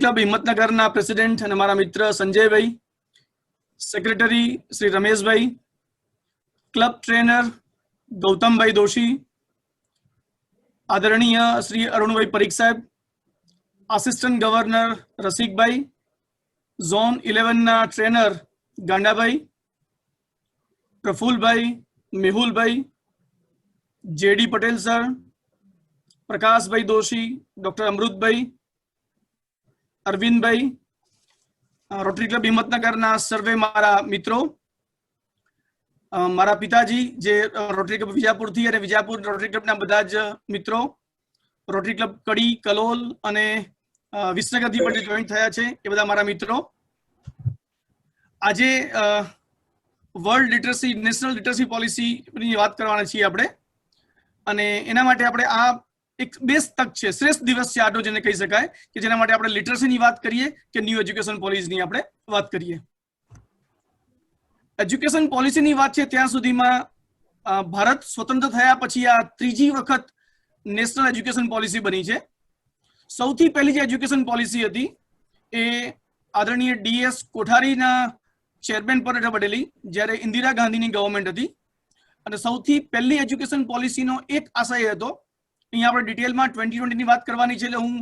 Club હિંમતનગરના president અને મારા મિત્ર સંજયભાઈ, સેક્રેટરી શ્રી રમેશભાઈ, ક્લબ ટ્રેનર ગૌતમભાઈ દોશી, આદરણીય શ્રી અરુણભાઈ પરીખ સાહેબ, આસિસ્ટન્ટ ગવર્નર રસિકભાઈ, ઝોન 11 ના ટ્રેનર ગાંડાભાઈ, પ્રફુલભાઈ, મેહુલભાઈ, જેડી પટેલ સર, પ્રકાશભાઈ દોશી, ડોક્ટર અમૃતભાઈ, અરવિંદભાઈ, રોટરી ક્લબ હિંમતનગરના સર્વે મારા મિત્રો, મારા પિતાજી જે રોટરી ક્લબ વિજાપુરથી અને વિજાપુર રોટરી ક્લબના બધા જ મિત્રો, રોટરી ક્લબ કડી, કલોલ અને વિસનગરથી પણ જોઈન થયા છે એ બધા મારા મિત્રો. આજે વર્લ્ડ લિટરસી, નેશનલ લિટરસી પોલિસીની વાત કરવાના છીએ આપણે, અને એના માટે આપણે આ એક બેસ્ટ તક છે, શ્રેષ્ઠ દિવસ છે આટો જેને કહી શકાય કે જેના માટે આપણે લિટરસીની વાત કરીએ કે ન્યૂ એજ્યુકેશન પોલિસીની આપણે વાત કરીએ. એજ્યુકેશન પોલિસીની વાત છે ત્યાં સુધીમાં ભારત સ્વતંત્ર થયા પછી આ ત્રીજી વખત નેશનલ એજ્યુકેશન પોલિસી બની છે. સૌથી પહેલી જે એજ્યુકેશન પોલિસી હતી એ આદરણીય DS કોઠારીના ચેરમેન પર બનેલી જ્યારે ઇન્દિરા ગાંધીની ગવર્મેન્ટ હતી, અને સૌથી પહેલી એજ્યુકેશન પોલિસીનો એક આશય હતો. અહીંયા આપણે ડિટેલમાં 2020 ની વાત કરવાની છે એટલે હું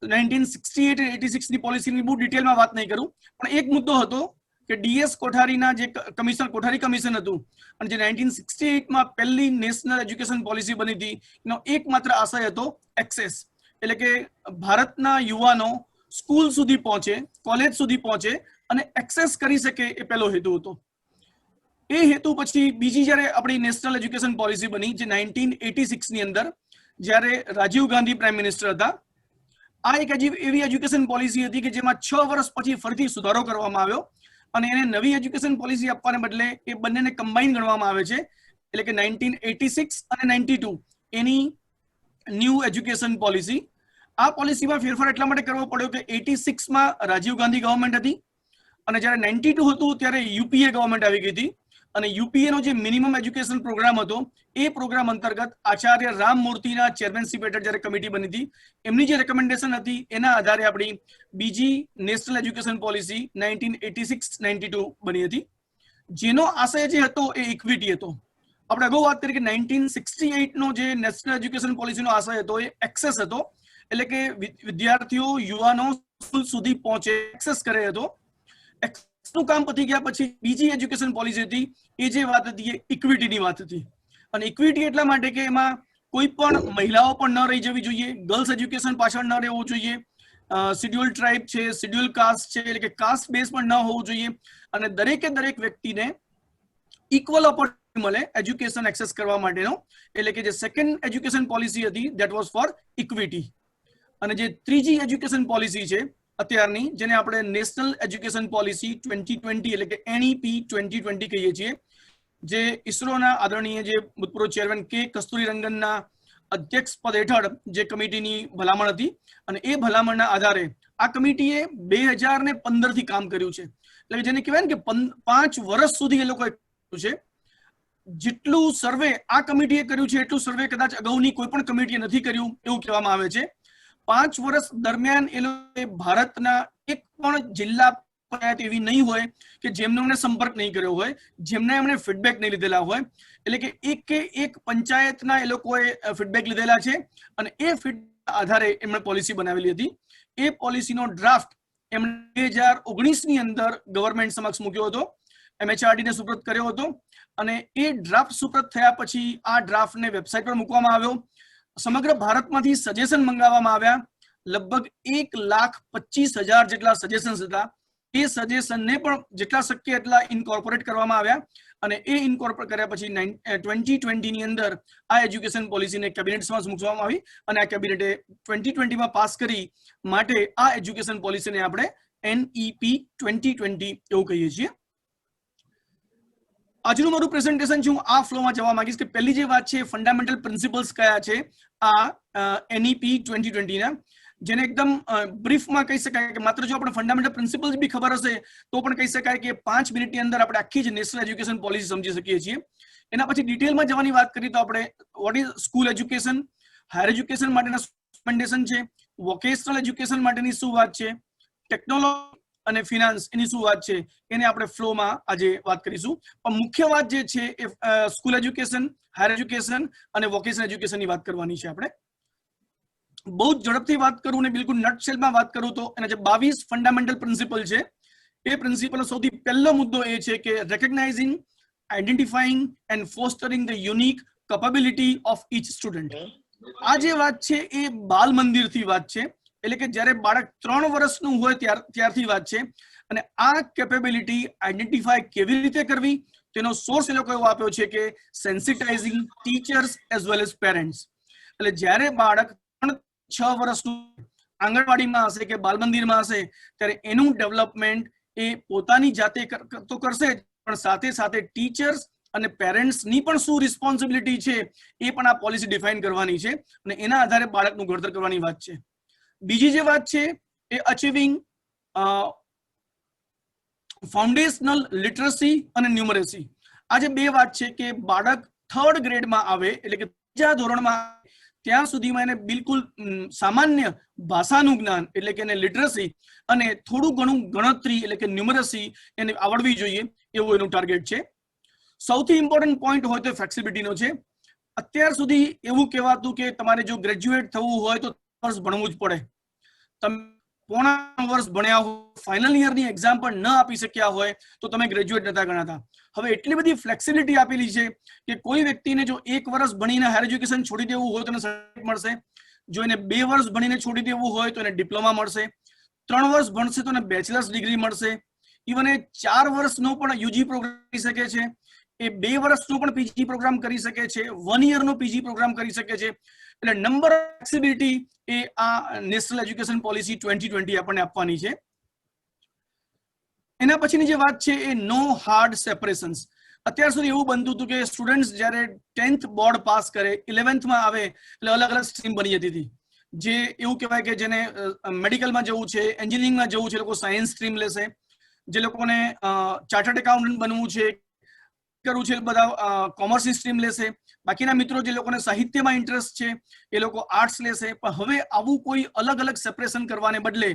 1968-86 ની પોલિસીની બહુ ડિટેલમાં વાત નહીં કરું, પણ એક મુદ્દો હતો કે DS કોઠારીના જે કમિશન, કોઠારી કમિશન હતું, અને જે 1968માં પહેલી નેશનલ એજ્યુકેશન પોલિસી બની હતી એનો એકમાત્ર આશય હતો એક્સેસ, એટલે કે ભારતના યુવાનો સ્કૂલ સુધી પહોંચે, કોલેજ સુધી પહોંચે અને એક્સેસ કરી શકે એ પહેલો હેતુ હતો. એ હેતુ પછી બીજી જ્યારે આપણી નેશનલ એજ્યુકેશન પોલિસી બની જે 1986 ની અંદર જ્યારે રાજીવ ગાંધી પ્રાઇમ મિનિસ્ટર હતા, આ એક એવી એજ્યુકેશન પોલિસી હતી કે જેમાં 6 વર્ષ પછી ફરીથી સુધારો કરવામાં આવ્યો અને એને નવી એજ્યુકેશન પોલિસી આપવાને બદલે એ બંનેને કમ્બાઈન ગણવામાં આવે છે, એટલે કે 1986 અને 92 એની ન્યૂ એજ્યુકેશન પોલિસી. આ પોલિસીમાં ફેરફાર એટલા માટે કરવો પડ્યો કે 86માં રાજીવ ગાંધી ગવર્મેન્ટ હતી અને જ્યારે 92 હતું ત્યારે યુપીએ ગવર્મેન્ટ આવી ગઈ હતી, અને યુપીએ નો જે મિનિમમ એજ્યુકેશન પ્રોગ્રામ હતો એ પ્રોગ્રામ અંતર્ગત આચાર્ય રામમૂર્તિના ચેરમેનશીપ હેઠળ જ્યારે કમિટી બની હતી, એમની જે રેકમેન્ડેશન હતી એના આધારે આપણી બીજી નેશનલ એજ્યુકેશન પોલિસી 1986-92 બની હતી, જેનો આશય જે હતો એ ઇક્વિટી હતો. આપણે અગાઉ વાત કરી કે 1968 નો જે નેશનલ એજ્યુકેશન પોલિસીનો આશય હતો એ એક્સેસ હતો, એટલે કે વિદ્યાર્થીઓ, યુવાનો સ્કૂલ સુધી પહોંચે, એક્સેસ કરે હતો. નું કામ પતી ગયા પછી બીજી એજ્યુકેશન પોલિસી હતી એ જે વાત હતી એ ઇક્વિટીની વાત હતી, અને ઇક્વિટી એટલા માટે કે એમાં કોઈ પણ મહિલાઓ પણ ન રહી જવી જોઈએ, ગર્લ્સ એજ્યુકેશન પાછળ ન રહેવું જોઈએ, શિડ્યુલ ટ્રાઇબ છે, શિડ્યુલ કાસ્ટ છે એટલે કે કાસ્ટ બેઝ પણ ન હોવું જોઈએ, અને દરેકે દરેક વ્યક્તિને ઇક્વલ ઓપોર્ચ્યુનિટી મળે એજ્યુકેશન એક્સેસ કરવા માટેનો, એટલે કે જે સેકન્ડ એજ્યુકેશન પોલિસી હતી ધેટ વોઝ ફોર ઇક્વિટી. અને જે ત્રીજી એજ્યુકેશન પોલિસી છે અત્યારની, જેને આપણે નેશનલ એજ્યુકેશન પોલિસી 2020 એટલે કે NEP 2020 કહીએ છીએ, જે ઇસરોના આદરણીય જે ભૂતપૂર્વ ચેરમેન કે કસ્તુરીરંગનના અધ્યક્ષ પદ હેઠળ જે કમિટીની ભલામણ હતી, અને એ ભલામણના આધારે આ કમિટીએ 2015 થી કામ કર્યું છે, એટલે જેને કહેવાય ને કે 5 વર્ષ સુધી એ લોકોએ કર્યું છે. જેટલું સર્વે આ કમિટીએ કર્યું છે એટલું સર્વે કદાચ અગાઉની કોઈ પણ કમિટીએ નથી કર્યું એવું કહેવામાં આવે છે. 5 વર્ષ દરમિયાન એ લોકોએ ભારતના એક પણ જિલ્લા પંચાયત એવી નહીં હોય કે જેમનો એમણે સંપર્ક નહીં કર્યો હોય, જેમના એમણે ફીડબેક નહીં લીધેલા હોય, એટલે કે એક પંચાયતના એ લોકોએ ફીડબેક લીધેલા છે અને એ ફીડબેક આધારે એમણે પોલિસી બનાવેલી હતી. એ પોલિસીનો ડ્રાફ્ટ એમણે 2019 ની અંદર ગવર્મેન્ટ સમક્ષ મૂક્યો હતો, MHRD ને સુપ્રત કર્યો હતો, અને એ ડ્રાફ્ટ સુપ્રત થયા પછી આ ડ્રાફ્ટને વેબસાઇટ પર મૂકવામાં આવ્યો. સમગ્ર ભારતમાંથી સજેશન મંગાવવામાં આવ્યા, લગભગ 1,25,000 જેટલા સજેશન્સ હતા. એ સજેશનને પણ જેટલા શક્ય એટલા ઇન્કોર્પોરેટ કરવામાં આવ્યા, અને એ ઇન્કોર્પોરેટ કર્યા પછી 2020 ની અંદર આ એજ્યુકેશન પોલિસીને કેબિનેટમાં મૂકવામાં આવી, અને આ કેબિનેટે 2020માં પાસ કરી માટે આ એજ્યુકેશન પોલિસીને આપણે NEP 2020 એવું કહીએ છીએ. આજનું મારું પ્રેઝન્ટેશન છે, હું આ ફ્લોમાં જવા માંગીશ કે પહેલી જે વાત છે ફંડામેન્ટલ પ્રિન્સિપલ્સ કયા છે આ NEP 2020 ના, જેને એકદમ બ્રીફમાં કહી શકાય કે માત્ર જો આપણે ફંડામેન્ટલ પ્રિન્સિપલ્સ બી ખબર હશે તો પણ કહી શકાય કે 5 મિનિટની અંદર આપણે આખી જ નેશનલ એજ્યુકેશન પોલિસી સમજી શકીએ છીએ. એના પછી ડિટેલમાં જવાની વાત કરીએ તો આપણે what is school education, higher education માટેના રેકમેન્ડેશન છે, વોકેશનલ એજ્યુકેશન માટેની શું વાત છે, ટેકનોલોજી અને ફિનાન્સ એની શું વાત છે એને આપણે ફ્લોમાં આજે વાત કરીશું. પણ મુખ્ય વાત જે છે એ સ્કૂલ એજ્યુકેશન, હાયર એજ્યુકેશન અને વોકેશનલ એજ્યુકેશનની વાત કરવાની છે આપણે. બહુ જ ઝડપથી વાત કરું ને બિલકુલ નટશેલમાં વાત કરું તો એના જે 22 ફંડામેન્ટલ પ્રિન્સિપલ છે એ પ્રિન્સિપલનો સૌથી પહેલો મુદ્દો એ છે કે recognising, identifying and fostering the unique capability of each student. આ જે વાત છે એ બાલ મંદિરથી વાત છે, એટલે કે જ્યારે બાળક 3 વર્ષનું હોય ત્યારથી વાત છે. અને આ કેપેબિલિટી આઈડેન્ટિફાય કેવી રીતે કરવી તેનો સોર્સ એ લોકો એવો આપ્યો છે કે sensitising teachers as well as parents. એટલે જ્યારે બાળક 6 વર્ષનું આંગણવાડીમાં હશે કે બાલ મંદિરમાં હશે ત્યારે એનું ડેવલપમેન્ટ એ પોતાની જાતે તો કરશે જ, પણ સાથે સાથે ટીચર્સ અને પેરેન્ટ્સની પણ શું રિસ્પોન્સિબિલિટી છે એ પણ આ પોલિસી ડિફાઇન કરવાની છે અને એના આધારે બાળકનું ઘડતર કરવાની વાત છે. બીજી જે વાત છે એ અચીવિંગ ફાઉન્ડેશનલ લિટરસી અને ન્યુમરેસી. આ જે બે વાત છે કે બાળક 3rd ગ્રેડમાં આવે એટલે કે ત્રીજા ધોરણમાં ત્યાં સુધીમાં એને બિલકુલ સામાન્ય ભાષાનું જ્ઞાન એટલે કે એને લિટરસી અને થોડું ઘણું ગણતરી એટલે કે ન્યુમરસી એને આવડવી જોઈએ એવું એનું ટાર્ગેટ છે. સૌથી ઇમ્પોર્ટન્ટ પોઈન્ટ હોય તો ફ્લેક્સિબિલિટીનો છે. અત્યાર સુધી એવું કહેવાતું કે તમારે જો ગ્રેજ્યુએટ થવું હોય તો વર્ષ ભણવું જ પડે. તમે પોણા વર્ષ ભણ્યા હોય, ફાઇનલ યરની એક્ઝામ પણ ન આપી શક્યા હોય તો તમે ગ્રેજ્યુએટ નતા ગણાતા. હવે એટલી બધી ફ્લેક્સિબિલિટી આપેલી છે કે કોઈ વ્યક્તિને જો 1 વર્ષ ભણીને હાયર એજ્યુકેશન છોડી દેવું હોય તો એને સર્ટિફિકેટ મળશે, જો એને 2 વર્ષ ભણીને છોડી દેવું હોય તો એને ડિપ્લોમા મળશે, 3 વર્ષ ભણશે તો એને બેચલર્સ ડિગ્રી મળશે, ઇવન એ 4 વર્ષનો પણ યુજી પ્રોગ્રામ કરી શકે છે, એ 2 વર્ષનો પણ પીજી પ્રોગ્રામ કરી શકે છે, 1 યરનો પીજી પ્રોગ્રામ કરી શકે છે. એટલે નંબર ઓફ ફ્લેક્સિબિલિટી એ આ નેશનલ એજ્યુકેશન પોલિસી 2020 આપણને આપવાની છે. એના પછીની જે વાત છે એ નો હાર્ડ સેપરેશન્સ. અત્યાર સુધી એવું બનતું હતું કે સ્ટુડન્ટ્સ જ્યારે 10th બોર્ડ પાસ કરે 11th માં આવે એટલે અલગ અલગ સ્ટ્રીમ બની જતી હતી. જે એવું કહેવાય કે જેને મેડિકલમાં જવું છે, એન્જિનિયરિંગમાં જવું છે, લોકો સાયન્સ સ્ટ્રીમ લેશે. જે લોકોને ચાર્ટર્ડ એકાઉન્ટન્ટ બનવું છે કરવું છે બધા કોમર્સની સ્ટ્રીમ લેશે. બાકીના મિત્રો જે લોકોને સાહિત્યમાં ઇન્ટરેસ્ટ છે એ લોકો આર્ટ્સ લેશે. પણ હવે આવું કોઈ અલગ અલગ સેપરેશન કરવાને બદલે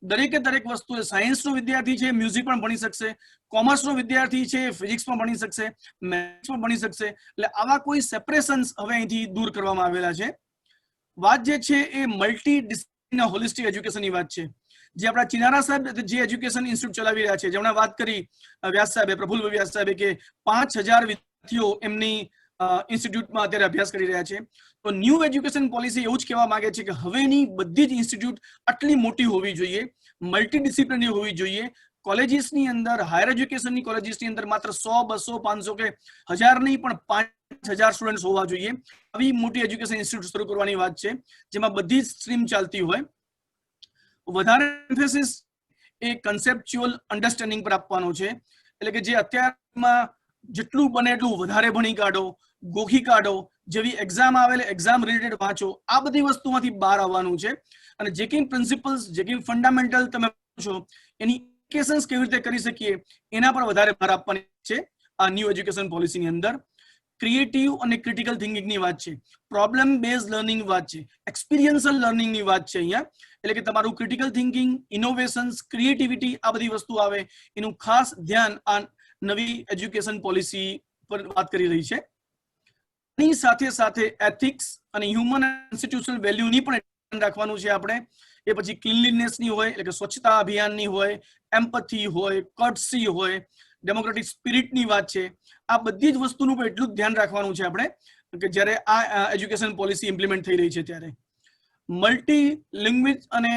દરેકે દરેક વસ્તુ, સાયન્સનો વિદ્યાર્થી છે મ્યુઝિક પણ ભણી શકશે, કોમર્સનો વિદ્યાર્થી છે ફિઝિક્સ પણ ભણી શકશે, મેથ્સ પણ ભણી શકશે. એટલે આવા કોઈ સેપરેશન્સ હવે અહીંથી દૂર કરવામાં આવેલા છે. વાત જે છે એ મલ્ટી ડિસિપ્લિન હોલિસ્ટિક એજ્યુકેશનની વાત છે. જે આપણા ચિનારા સાહેબ જે એજ્યુકેશન ઇન્સ્ટિટ્યૂટ ચલાવી રહ્યા છે, જેમણે વાત કરી વ્યાસ સાહેબે, પ્રફુલ્લ વ્યાસ સાહેબે, કે 5000 વિદ્યાર્થીઓ એમની ઇન્સ્ટિટ્યૂટમાં અત્યારે અભ્યાસ કરી રહ્યા છે. તો ન્યૂ એજ્યુકેશન પોલિસી એવું જ કહેવા માંગે છે કે હવેની બધી જ ઇન્સ્ટિટ્યૂટ આટલી મોટી હોવી જોઈએ, મલ્ટી ડિસિપ્લિનરી હોવી જોઈએ. કોલેજીસની અંદર, હાયર એજ્યુકેશનની કોલેજીસની અંદર માત્ર 100, 200, 500 કે 1000 નહીં પણ 5000 સ્ટુડન્ટ્સ હોવા જોઈએ. આવી મોટી એજ્યુકેશન ઇન્સ્ટિટ્યૂટ શરૂ કરવાની વાત છે જેમાં બધી જ સ્ટ્રીમ ચાલતી હોય. વધારે એમ્ફેસિસ એ કન્સેપ્ચ્યુઅલ અન્ડરસ્ટેન્ડિંગ પર આપવાનો છે. એટલે કે જે અત્યારમાં જેટલું બને એટલું વધારે ભણી કાઢો, ગોખી કાઢો, જેવી એક્ઝામ આવે એક્ઝામ રિલેટેડ વાંચો, આ બધી વસ્તુમાંથી બહાર આવવાનું છે. અને જે કંઈ પ્રિન્સિપલ્સ, જે કંઈ ફંડામેન્ટલ તમે છો એની એપ્લિકેશન્સ કેવી રીતે કરી શકીએ એના પર વધારે ભાર આપવાની છે આ ન્યૂ એજ્યુકેશન પોલિસીની અંદર. ક્રિએટિવ અને ક્રિટિકલ થિંકિંગની વાત છે, પ્રોબ્લેમ બેઝ લર્નિંગ વાત છે, એક્સપિરિયન્શિયલ લર્નિંગની વાત છે અહીંયા. એટલે કે તમારું ક્રિટિકલ થિંકિંગ, ઇનોવેશન્સ, ક્રિએટિવિટી આ બધી વસ્તુ આવે એનું ખાસ ધ્યાન આ નવી એજ્યુકેશન પોલિસી પર વાત કરી રહી છે. એની સાથે સાથે એથિક્સ અને હ્યુમન ઇન્સ્ટિટ્યુશનલ વેલ્યુની પણ ધ્યાન રાખવાનું છે આપણે. એ પછી ક્લીનલીનેસની હોય એટલે કે સ્વચ્છતા અભિયાનની હોય, એમ્પથી હોય, કર્ટસી હોય, ડેમોક્રેટિક સ્પિરિટની વાત છે. આ બધી જ વસ્તુનું પણ એટલું જ ધ્યાન રાખવાનું છે આપણે કે જ્યારે આ એજ્યુકેશન પોલિસી ઇમ્પ્લિમેન્ટ થઈ રહી છે ત્યારે. મલ્ટી લેંગ્વેજ અને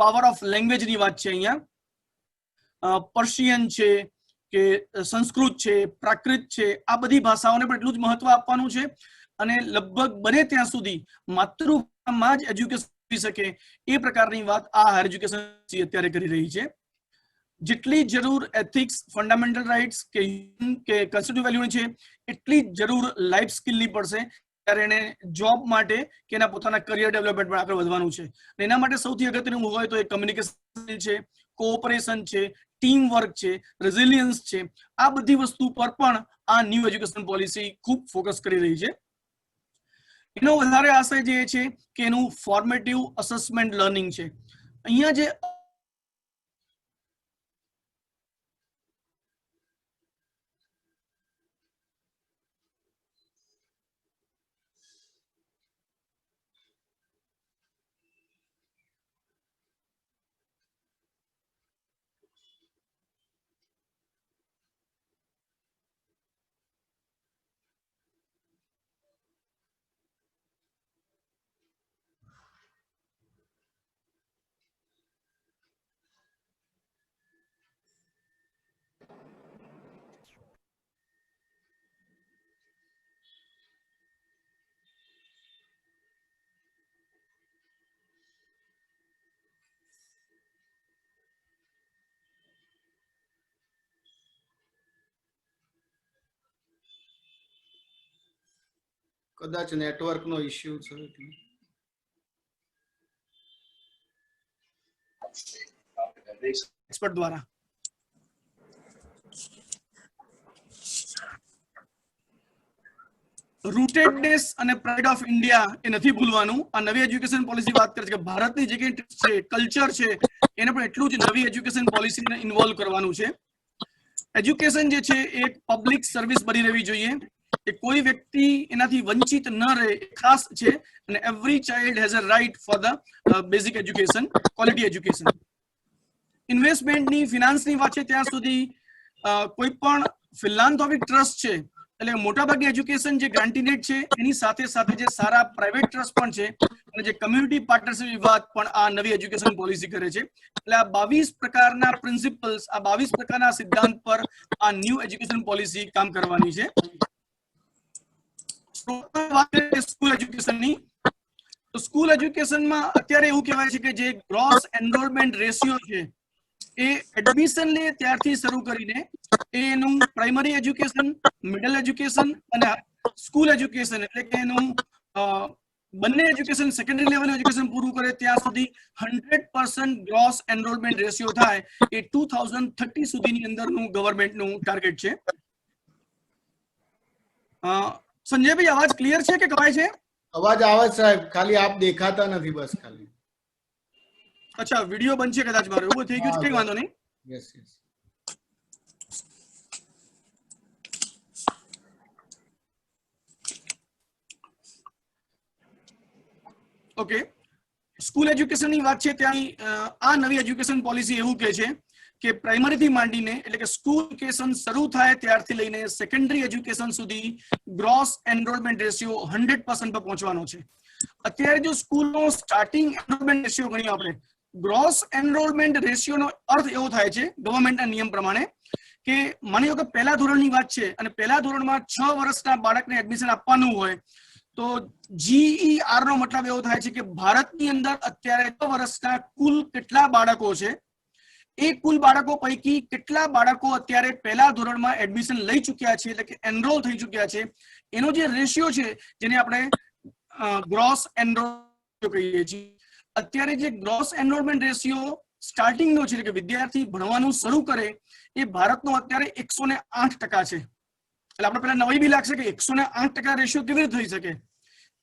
પાવર ઓફ લેંગ્વેજની વાત છે અહીંયા. પર્શિયન છે કે સંસ્કૃત છે, પ્રાકૃત છે, આ બધી ભાષાઓને પણ એટલું જ મહત્વ આપવાનું છે. અને લગભગ બને ત્યાં સુધી માતૃભાષામાં જ એજ્યુકેશન થઈ શકે એ પ્રકારની વાત આ હાયર એજ્યુકેશન અત્યારે કરી રહી છે. જેટલી જરૂર એથિક્સ, ફંડામેન્ટલ રાઇટ્સ કે કન્સ્ટિટ્યુટિવ વેલ્યુની છે એટલી જ જરૂર લાઈફ સ્કિલની પડશે ત્યારે એને જોબ માટે કે એના પોતાના કરિયર ડેવલપમેન્ટ આગળ વધવાનું છે. એના માટે સૌથી અગત્યનું હોય તો એ કમ્યુનિકેશન છે, કોઓપરેશન છે, ટીમ વર્ક છે, રેઝિલિયન્સ છે. આ બધી વસ્તુ પર પણ આ ન્યૂ એજ્યુકેશન પોલિસી ખૂબ ફોકસ કરી રહી છે. એનો વધારે આશય જે છે કે એનું ફોર્મેટિવ અસેસમેન્ટ લર્નિંગ છે. અહીંયા જે કદાચ નેટવર્કનો ઇશ્યુ છે એટલે એક્સપર્ટ દ્વારા રૂટેડનેસ અને પ્રાઇડ ઓફ ઇન્ડિયા એ નથી ભૂલવાનું. આ નવી એજ્યુકેશન પોલિસી વાત કરે છે કે ભારતની જે કંઈ છે કલ્ચર છે એને પણ એટલું જ નવી એજ્યુકેશન પોલિસીને ઇન્વોલ્વ કરવાનું છે. એજ્યુકેશન જે છે એ એક પબ્લિક સર્વિસ બની રહેવી જોઈએ, કે કોઈ વ્યક્તિ એનાથી વંચિત ન રહે, ખાસ છે. અને every child has a right for the basic education, quality education. ઇન્વેસ્ટમેન્ટની, ફિનાન્સની વાત છે ત્યાં સુધી કોઈ પણ ફિલાન્થ્રોપિક ટ્રસ્ટ છે, એટલે મોટાભાગે એજ્યુકેશન જે ગ્રાન્ટીનેટ છે એની સાથે સાથે જે સારા પ્રાઇવેટ ટ્રસ્ટ પણ છે અને જે કમ્યુનિટી પાર્ટનરશિપ વિભાગ પણ આ નવી એજ્યુકેશન પોલિસી કરે છે. એટલે આ 22 પ્રકારના પ્રિન્સિપલ્સ, આ 22 પ્રકારના સિદ્ધાંત પર આ ન્યૂ એજ્યુકેશન પોલિસી કામ કરવાની છે. સ્કૂલ એજ્યુકેશનની, તો સ્કૂલ એજ્યુકેશનમાં અત્યારે એવું કહેવાય છે કે જે ગ્રોસ એનરોલમેન્ટ રેશિયો છે એ એડમિશન લે ત્યારથી શરૂ કરીને એનું પ્રાઇમરી એજ્યુકેશન, મિડલ એજ્યુકેશન અને સ્કૂલ એજ્યુકેશન એટલે કે એનું બંને એજ્યુકેશન, સેકન્ડરી લેવલ એજ્યુકેશન પૂરું કરે ત્યાં સુધી 100% ગ્રોસ એનરોલમેન્ટ રેશિયો થાય એ 2030 સુધીની અંદરનું ગવર્મેન્ટનું ટાર્ગેટ છે. સંજયભાઈ, અવાજ ક્લિયર છે કે કપાય છે? અવાજ આવે સાહેબ, ખાલી આપ દેખાતા નથી બસ ખાલી. અચ્છા, વિડિયો બંધ છે કદાચ મારો, એવું થઈ ગયું છે, કઈ વાંધો નહીં. Yes yes. ઓકે, સ્કૂલ એજ્યુકેશનની વાત છે ત્યાં આ નવી એજ્યુકેશન પોલિસી એવું કહે છે કે પ્રાઇમરીથી માંડીને એટલે કે સ્કૂલ એજ્યુકેશન શરૂ થાય ત્યારથી લઈને સેકન્ડરી એજ્યુકેશન સુધી ગ્રોસ એનરોલમેન્ટ રેશિયો 100% પર પહોંચવાનો છે. અત્યારે જો સ્કૂલનો સ્ટાર્ટિંગ એનરોલમેન્ટ રેશિયો ગણીએ આપણે, ગ્રોસ એનરોલમેન્ટ રેશિયોનો અર્થ એવો થાય છે ગવર્મેન્ટના નિયમ પ્રમાણે કે માની લો કે પહેલા ધોરણની વાત છે અને પહેલા ધોરણમાં 6 વર્ષના બાળકને એડમિશન આપવાનું હોય તો GER નો મતલબ એવો થાય છે કે ભારતની અંદર અત્યારે 6 વર્ષના કુલ કેટલા બાળકો છે, એ કુલ બાળકો પૈકી કેટલા બાળકો અત્યારે પહેલા ધોરણમાં એડમિશન લઈ ચૂક્યા છે એટલે કે એનરોલ થઈ ચૂક્યા છે, એનો જે રેશિયો છે જેને આપણે ગ્રોસ એનરોલ કહીએ છીએ. અત્યારે જે ગ્રોસ એનરોલમેન્ટ રેશિયો સ્ટાર્ટિંગનો છે કે વિદ્યાર્થી ભણવાનું શરૂ કરે એ ભારતનો અત્યારે 108% છે. એટલે આપણે પહેલા નવાઈ બી લાગશે કે 108% રેશિયો કેવી રીતે થઈ શકે.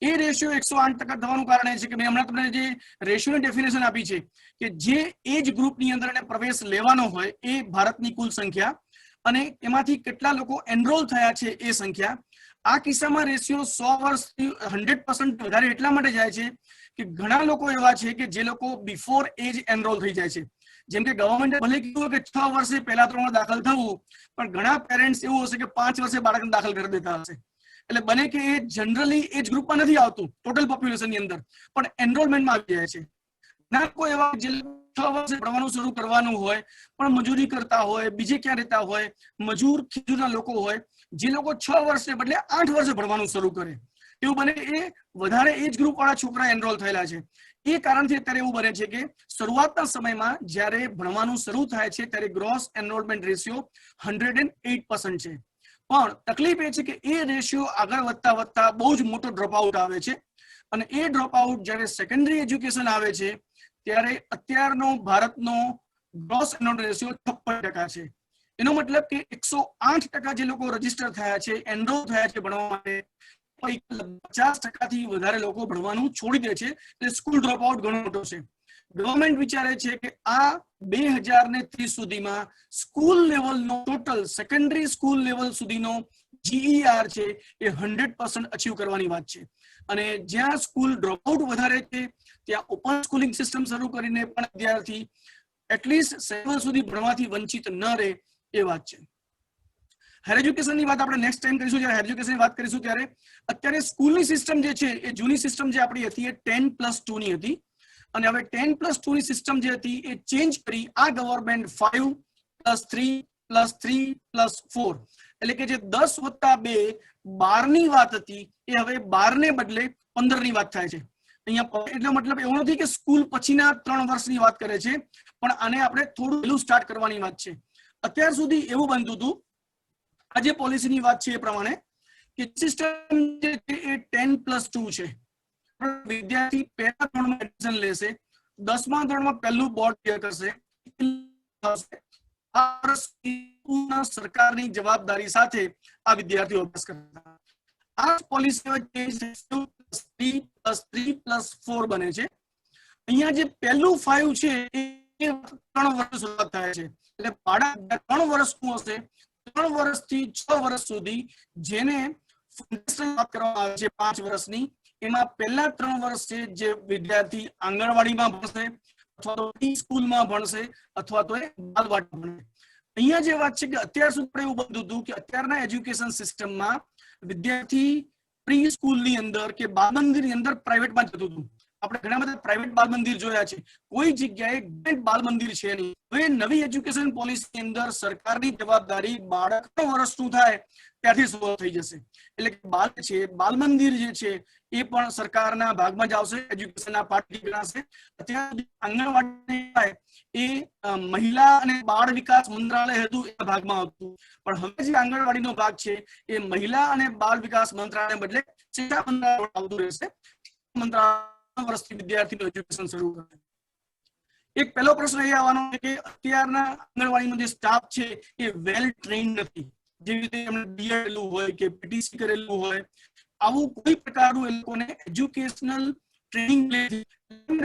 એ રેશિયો 108% થવાનું કારણ એ છે કે મેં હમણાં તમને જે રેશિયોની ડેફિનેશન આપી છે કે જે એજ ગ્રુપની અંદર એને પ્રવેશ લેવાનો હોય એ ભારતની કુલ સંખ્યા અને એમાંથી કેટલા લોકો એનરોલ થયા છે એ સંખ્યા. આ કિસ્સામાં રેશિયો 100 વર્ષથી 100% વધારે એટલા માટે જાય છે કે ઘણા લોકો એવા છે કે જે લોકો બિફોર એજ એનરોલ થઈ જાય છે. જેમ કે ગવર્મેન્ટે ભલે કીધું કે 6 વર્ષે પહેલા ધોરણમાં દાખલ થવું, પણ ઘણા પેરેન્ટ્સ એવું હશે કે 5 વર્ષે બાળકને દાખલ કરી દેતા હશે. એટલે બને કે એ જનરલી એજ ગ્રુપમાં નથી આવતું ટોટલ પોપ્યુલેશનની અંદર, પણ એનરોલમેન્ટમાં આવી જાય છે. ના કોઈ એવા જે 6 વર્ષે ભણવાનું શરૂ કરવાનું હોય પણ મજૂરી કરતા હોય, બીજે ક્યાં રહેતા હોય, મજૂર ખેડૂતના લોકો હોય, જે લોકો 6 વર્ષને બદલે 8 વર્ષે ભણવાનું શરૂ કરે, એવું બને એ વધારે એજ ગ્રુપ વાળા છોકરા એનરોલ થયેલા છે. એ કારણથી અત્યારે એવું બને છે કે શરૂઆતના સમયમાં જ્યારે ભણવાનું શરૂ થાય છે ત્યારે ગ્રોસ એનરોલમેન્ટ રેશિયો 108% છે. પણ તકલીફ એ છે કે એ રેશિયો આગળ વધતા વધતા બહુ જ મોટો ડ્રોપ આઉટ આવે છે અને એ ડ્રોપ આઉટ જ્યારે સેકન્ડરી એજ્યુકેશન આવે છે ત્યારે અત્યારનો ભારતનો ગ્રોસ એનરોલમેન્ટ રેશિયો 56% છે. એનો મતલબ કે 108% જે લોકો રજીસ્ટર થયા છે, એનરોલ થયા છે ભણવા માટે, 50%થી વધારે લોકો ભણવાનું છોડી દે છે. એટલે સ્કૂલ ડ્રોપ આઉટ ઘણો મોટો છે. ગવર્મેન્ટ વિચારે છે કે આ 2030 સુધીમાં સ્કૂલ લેવલનો ટોટલ સેકન્ડરી સ્કૂલ લેવલ સુધીનો GER છે એ 100% અચીવ કરવાની વાત છે. અને જ્યાં સ્કૂલ ડ્રોપઆઉટ વધારે છે ત્યાં ઓપન સ્કૂલિંગ સિસ્ટમ શરૂ કરીને પણ વિદ્યાર્થી એટલીસ્ટ 7 સુધી ભણવાથી વંચિત ન રહે એ વાત છે. હાયર એજ્યુકેશનની વાત આપણે નેક્સ્ટ ટાઈમ કરીશું. જ્યારે હાયર એજ્યુકેશનની વાત કરીશું ત્યારે અત્યારે સ્કૂલની સિસ્ટમ જે છે એ જૂની સિસ્ટમ જે આપણી હતી એ 10+2 ની હતી અને હવે 10+2 ની સિસ્ટમ જે હતી એ ચેન્જ કરી આ ગવર્મેન્ટ 5+3+3+4 એટલે કે જે 10+2 12 ની વાત હતી એ હવે 12 ને બદલે 15 ની વાત થાય છે. અહીંયા એટલે મતલબ એવું નથી કે સ્કૂલ પછીના 3 વર્ષની વાત કરે છે, પણ આને આપણે થોડું વહેલું સ્ટાર્ટ કરવાની વાત છે. અત્યાર સુધી એવું બનતું હતું, આ જે પોલિસીની વાત છે એ પ્રમાણે કે સિસ્ટમ જે છે એ 10+2 છે. વિદ્યાર્થી પહેલા ધોરણમાં એડમિશન લેશે, 10મા ધોરણમાં પહેલું બોર્ડ ક્લિયર કરશે, સરકારની જવાબદારી સાથે આ વિદ્યાર્થીઓ અભ્યાસ કરતા. આ પોલિસી 3+3+4 બને છે. અહીંયા જે પહેલું 5 છે એ 3 વર્ષ શરૂઆત થાય છે. એટલે બાળક 3 વર્ષનું હશે, 3 વર્ષથી 6 વર્ષ સુધી જેને વાત કરવામાં આવે છે 5 વર્ષની, એમાં પહેલા 3 વર્ષ છે જે વિદ્યાર્થી આંગણવાડીમાં ભણશે અથવા તો પ્રી સ્કૂલમાં ભણશે અથવા તો બાલવાટિકા ભણશે. અહીંયા જે વાત છે કે અત્યાર સુધી એવું બનતું હતું કે અત્યારના એજ્યુકેશન સિસ્ટમમાં વિદ્યાર્થી પ્રી સ્કૂલની અંદર કે બાલ મંદિરની અંદર પ્રાઇવેટમાં જતું હતું. આપણે ઘણા બધા પ્રાઇવેટ બાલ મંદિર જોયા છે, કોઈ જગ્યાએ ગવર્નમેન્ટ બાલ મંદિર છે નહીં. હવે નવી એજ્યુકેશન પોલિસી અંદર સરકારની જવાબદારી બાળક 3 વર્ષનું થાય ત્યારથી શરૂ થઈ જશે. એટલે કે બાલ છે, બાલ મંદિર જે છે એ પણ સરકારના ભાગમાં જ આવશે, એજ્યુકેશનના પાર્ટથી ગણાશે. અત્યારે આંગણવાડી એ મહિલા અને બાળ વિકાસ મંત્રાલય હતું એ ભાગમાં હતું, પણ હવે જે આંગણવાડીનો ભાગ છે એ મહિલા અને બાળ વિકાસ મંત્રાલય બદલે શિક્ષા મંત્રાલય આવતું રહેશે. મંત્રાલય વર્ષથી વિદ્યાર્થીનું એજ્યુકેશન શરૂ કરે. એક પહેલો પ્રશ્ન એ આવવાનો છે કે અત્યારના આંગણવાડીનો જે સ્ટાફ છે એ વેલ ટ્રેન્ડ નથી. જેવી રીતે એમણે બીએડ કરેલું હોય કે પીટીસી કરેલું હોય, આવું કોઈ પ્રકારનું એ લોકોને એજ્યુકેશનલ ટ્રેનિંગ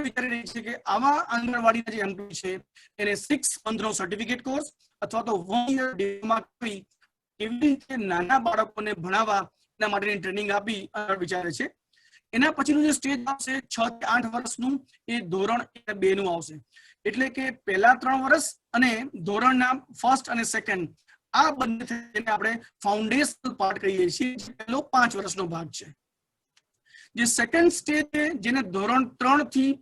વિચારી રહી છે કે આવા આંગણવાડીના જે એમ્પ્લોય છે એને 6 મંથનો સર્ટિફિકેટ કોર્સ અથવા તો 1 યર ડિપ્લોમા કરી કેવી રીતે નાના બાળકોને ભણાવવા એના માટેની ટ્રેનિંગ આપી વિચારે છે. એના પછીનું જે સ્ટેજ આવશે 6 થી 8 વર્ષનું, એ ધોરણ 2 નું આવશે. એટલે કે પહેલા 3 વર્ષ અને ધોરણના ફર્સ્ટ અને સેકન્ડ આ બંને થઈને આપણે ફાઉન્ડેશનલ પાર્ટ કહીએ છીએ, જે પહેલો 5 વર્ષનો ભાગ છે. જે સેકન્ડ સ્ટેજ છે જેને ધોરણ 3 થી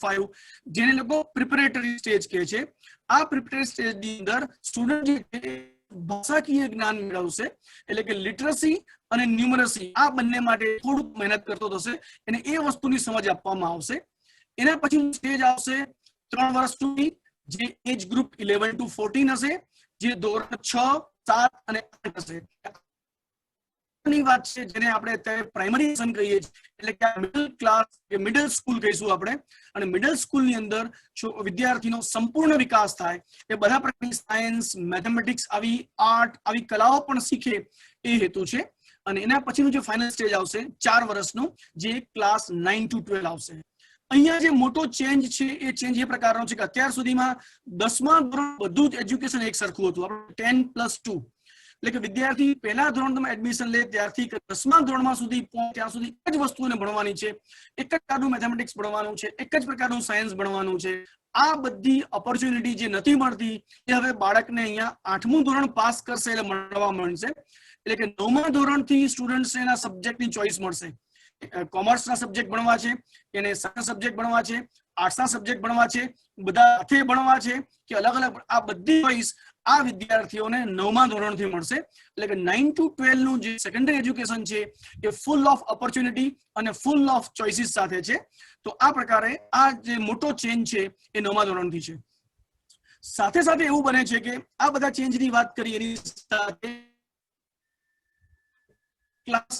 5 જેને લોકો પ્રિપેરેટરી સ્ટેજ કહે છે, આ પ્રિપેરેટરી સ્ટેજની અંદર સ્ટુડન્ટ જે છે ભાષાકીય જ્ઞાન મેળવશે. એટલે કે લિટરસી અને ન્યુમરસી આ બંને માટે થોડુંક મહેનત કરતો થશે, એને એ વસ્તુની સમજ આપવામાં આવશે. એના પછી સ્ટેજ આવશે 3 વર્ષ સુધી, જે એજ ગ્રુપ 11 to 14 હશે, જે ધોરણ 6, 7 અને 8 હશે. ની વાત છે જેને આપણે અત્યારે પ્રાઇમરી એજ્યુકેશન કહીએ છીએ, એટલે કે મિડલ ક્લાસ કે મિડલ સ્કૂલ કહીશું આપણે. અને મિડલ સ્કૂલની અંદર વિદ્યાર્થીનો સંપૂર્ણ વિકાસ થાય, એ બધા પ્રકારની સાયન્સ, મેથેમેટિક્સ, આવી આર્ટ, આવી કલાઓ પણ શીખે એ હેતુ છે. અને એના પછીનું જે ફાઇનલ સ્ટેજ આવશે 4 વર્ષનું, જે ક્લાસ 9 to 12 આવશે. અહીંયા જે મોટો ચેન્જ છે એ ચેન્જ એ પ્રકારનો છે કે અત્યાર સુધીમાં 10મા ધોરણ બધું જ એજ્યુકેશન એક સરખું હતું, આપણે 10+2. એટલે કે વિદ્યાર્થી પહેલા ધોરણમાં એડમિશન લે ત્યારથી 10મા ધોરણમાં સુધી ત્યાં સુધી એક જ વસ્તુને ભણવાની છે, એક જ પ્રકારનું મેથેમેટિક્સ ભણવાનું છે, એક જ પ્રકારનું સાયન્સ ભણવાનું છે. આ બધી ઓપોર્ચ્યુનિટી જે નથી મળતી એ હવે બાળકને અહીંયા 8મું ધોરણ પાસ કરશે એટલે મળવા મળશે. એટલે કે 9મા ધોરણથી સ્ટુડન્ટ્સને એના સબ્જેક્ટની ચોઇસ મળશે. કોમર્સના સબ્જેક્ટ ભણવા છે, એને સાયન્સ સબ્જેક્ટ ભણવા છે, આર્ટ્સના સબ્જેક્ટ ભણવા છે, બધા સાથે ભણવા છે કે અલગ અલગ, આ બધી ચોઇસ આ વિદ્યાર્થીઓને 9મા ધોરણથી મળશે. એટલે કે 9 to 12 નું જે સેકન્ડરી એજ્યુકેશન છે એ ફૂલ ઓફ ઓપોર્ચ્યુનિટી અને ફૂલ ઓફ ચોઇસીસ સાથે છે. તો આ પ્રકારે આ જે મોટો ચેન્જ છે એ 9મા ધોરણથી છે. સાથે સાથે એવું બને છે કે આ બધા ચેન્જની વાત કરી એની સાથે ક્લાસ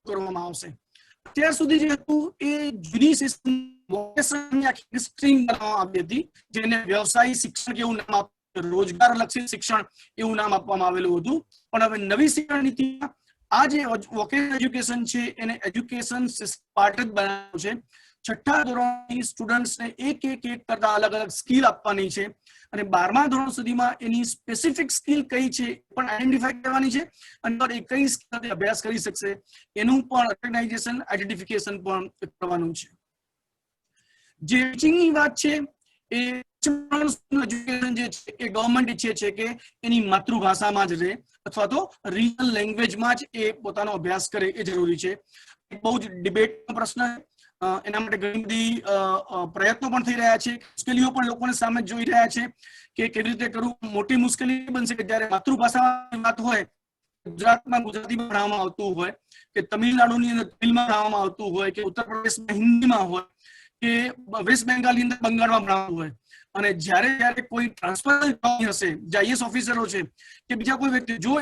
કરવામાં આવશે. અત્યાર સુધી જે હતું એ જૂની સિસ્ટમ વોકેશનની આખી સ્ટ્રીમ બનાવવામાં આવી હતી, જેને વ્યવસાયિક શિક્ષણ કેવું નામ આપ્યું, રોજગાર લક્ષી શિક્ષણ એવું નામ આપવામાં આવેલું હતું. પણ હવે નવી શિક્ષણ નીતિમાં આ જે વોકેશનલ એજ્યુકેશન છે એને એજ્યુકેશન પાર્ટ જ બનાવ્યું છે. 6ઠ્ઠા ધોરણની સ્ટુડન્ટ્સને એક કરતા અલગ અલગ સ્કિલ આપવાની છે, અને 12મા ધોરણ સુધીમાં એની સ્પેસિફિક સ્કિલ કઈ છે પણ આઈડેન્ટિફાઈ કરવાની છે, અને એ કઈ સ્કિલ અભ્યાસ કરી શકશે એનું પણ રેકગ્નાઇઝેશન, આઈડેન્ટિફિકેશન પણ કરવાનું છે. જે ટીચિંગની વાત છે એ એજ્યુકેશન જે છે એ ગવર્મેન્ટ ઈચ્છે છે કે એની માતૃભાષામાં જ રહે અથવા તો રિજનલ લેંગ્વેજમાં જ એ પોતાનો અભ્યાસ કરે એ જરૂરી છે. બહુ જ ડિબેટનો પ્રશ્ન, એના માટે ઘણી બધી પ્રયત્નો પણ થઈ રહ્યા છે, મુશ્કેલીઓ પણ લોકોને સામે જોઈ રહ્યા છે કે કેવી રીતે કરવું. મોટી મુશ્કેલી બનશે કે જ્યારે માતૃભાષાની વાત હોય, ગુજરાતમાં ગુજરાતીમાં ભણાવવામાં આવતું હોય, કે તમિલનાડુની અંદર તમિલમાં ભણાવવામાં આવતું હોય, કે ઉત્તર પ્રદેશમાં હિન્દીમાં હોય, કે વેસ્ટ બેંગાલની અંદર બંગાળમાં ભણાવતું હોય અને જ્યારે કોઈ ટ્રાન્સફર હશે, જે આઈએસ ઓફિસરો છે કે બીજા કોઈ વ્યક્તિ જો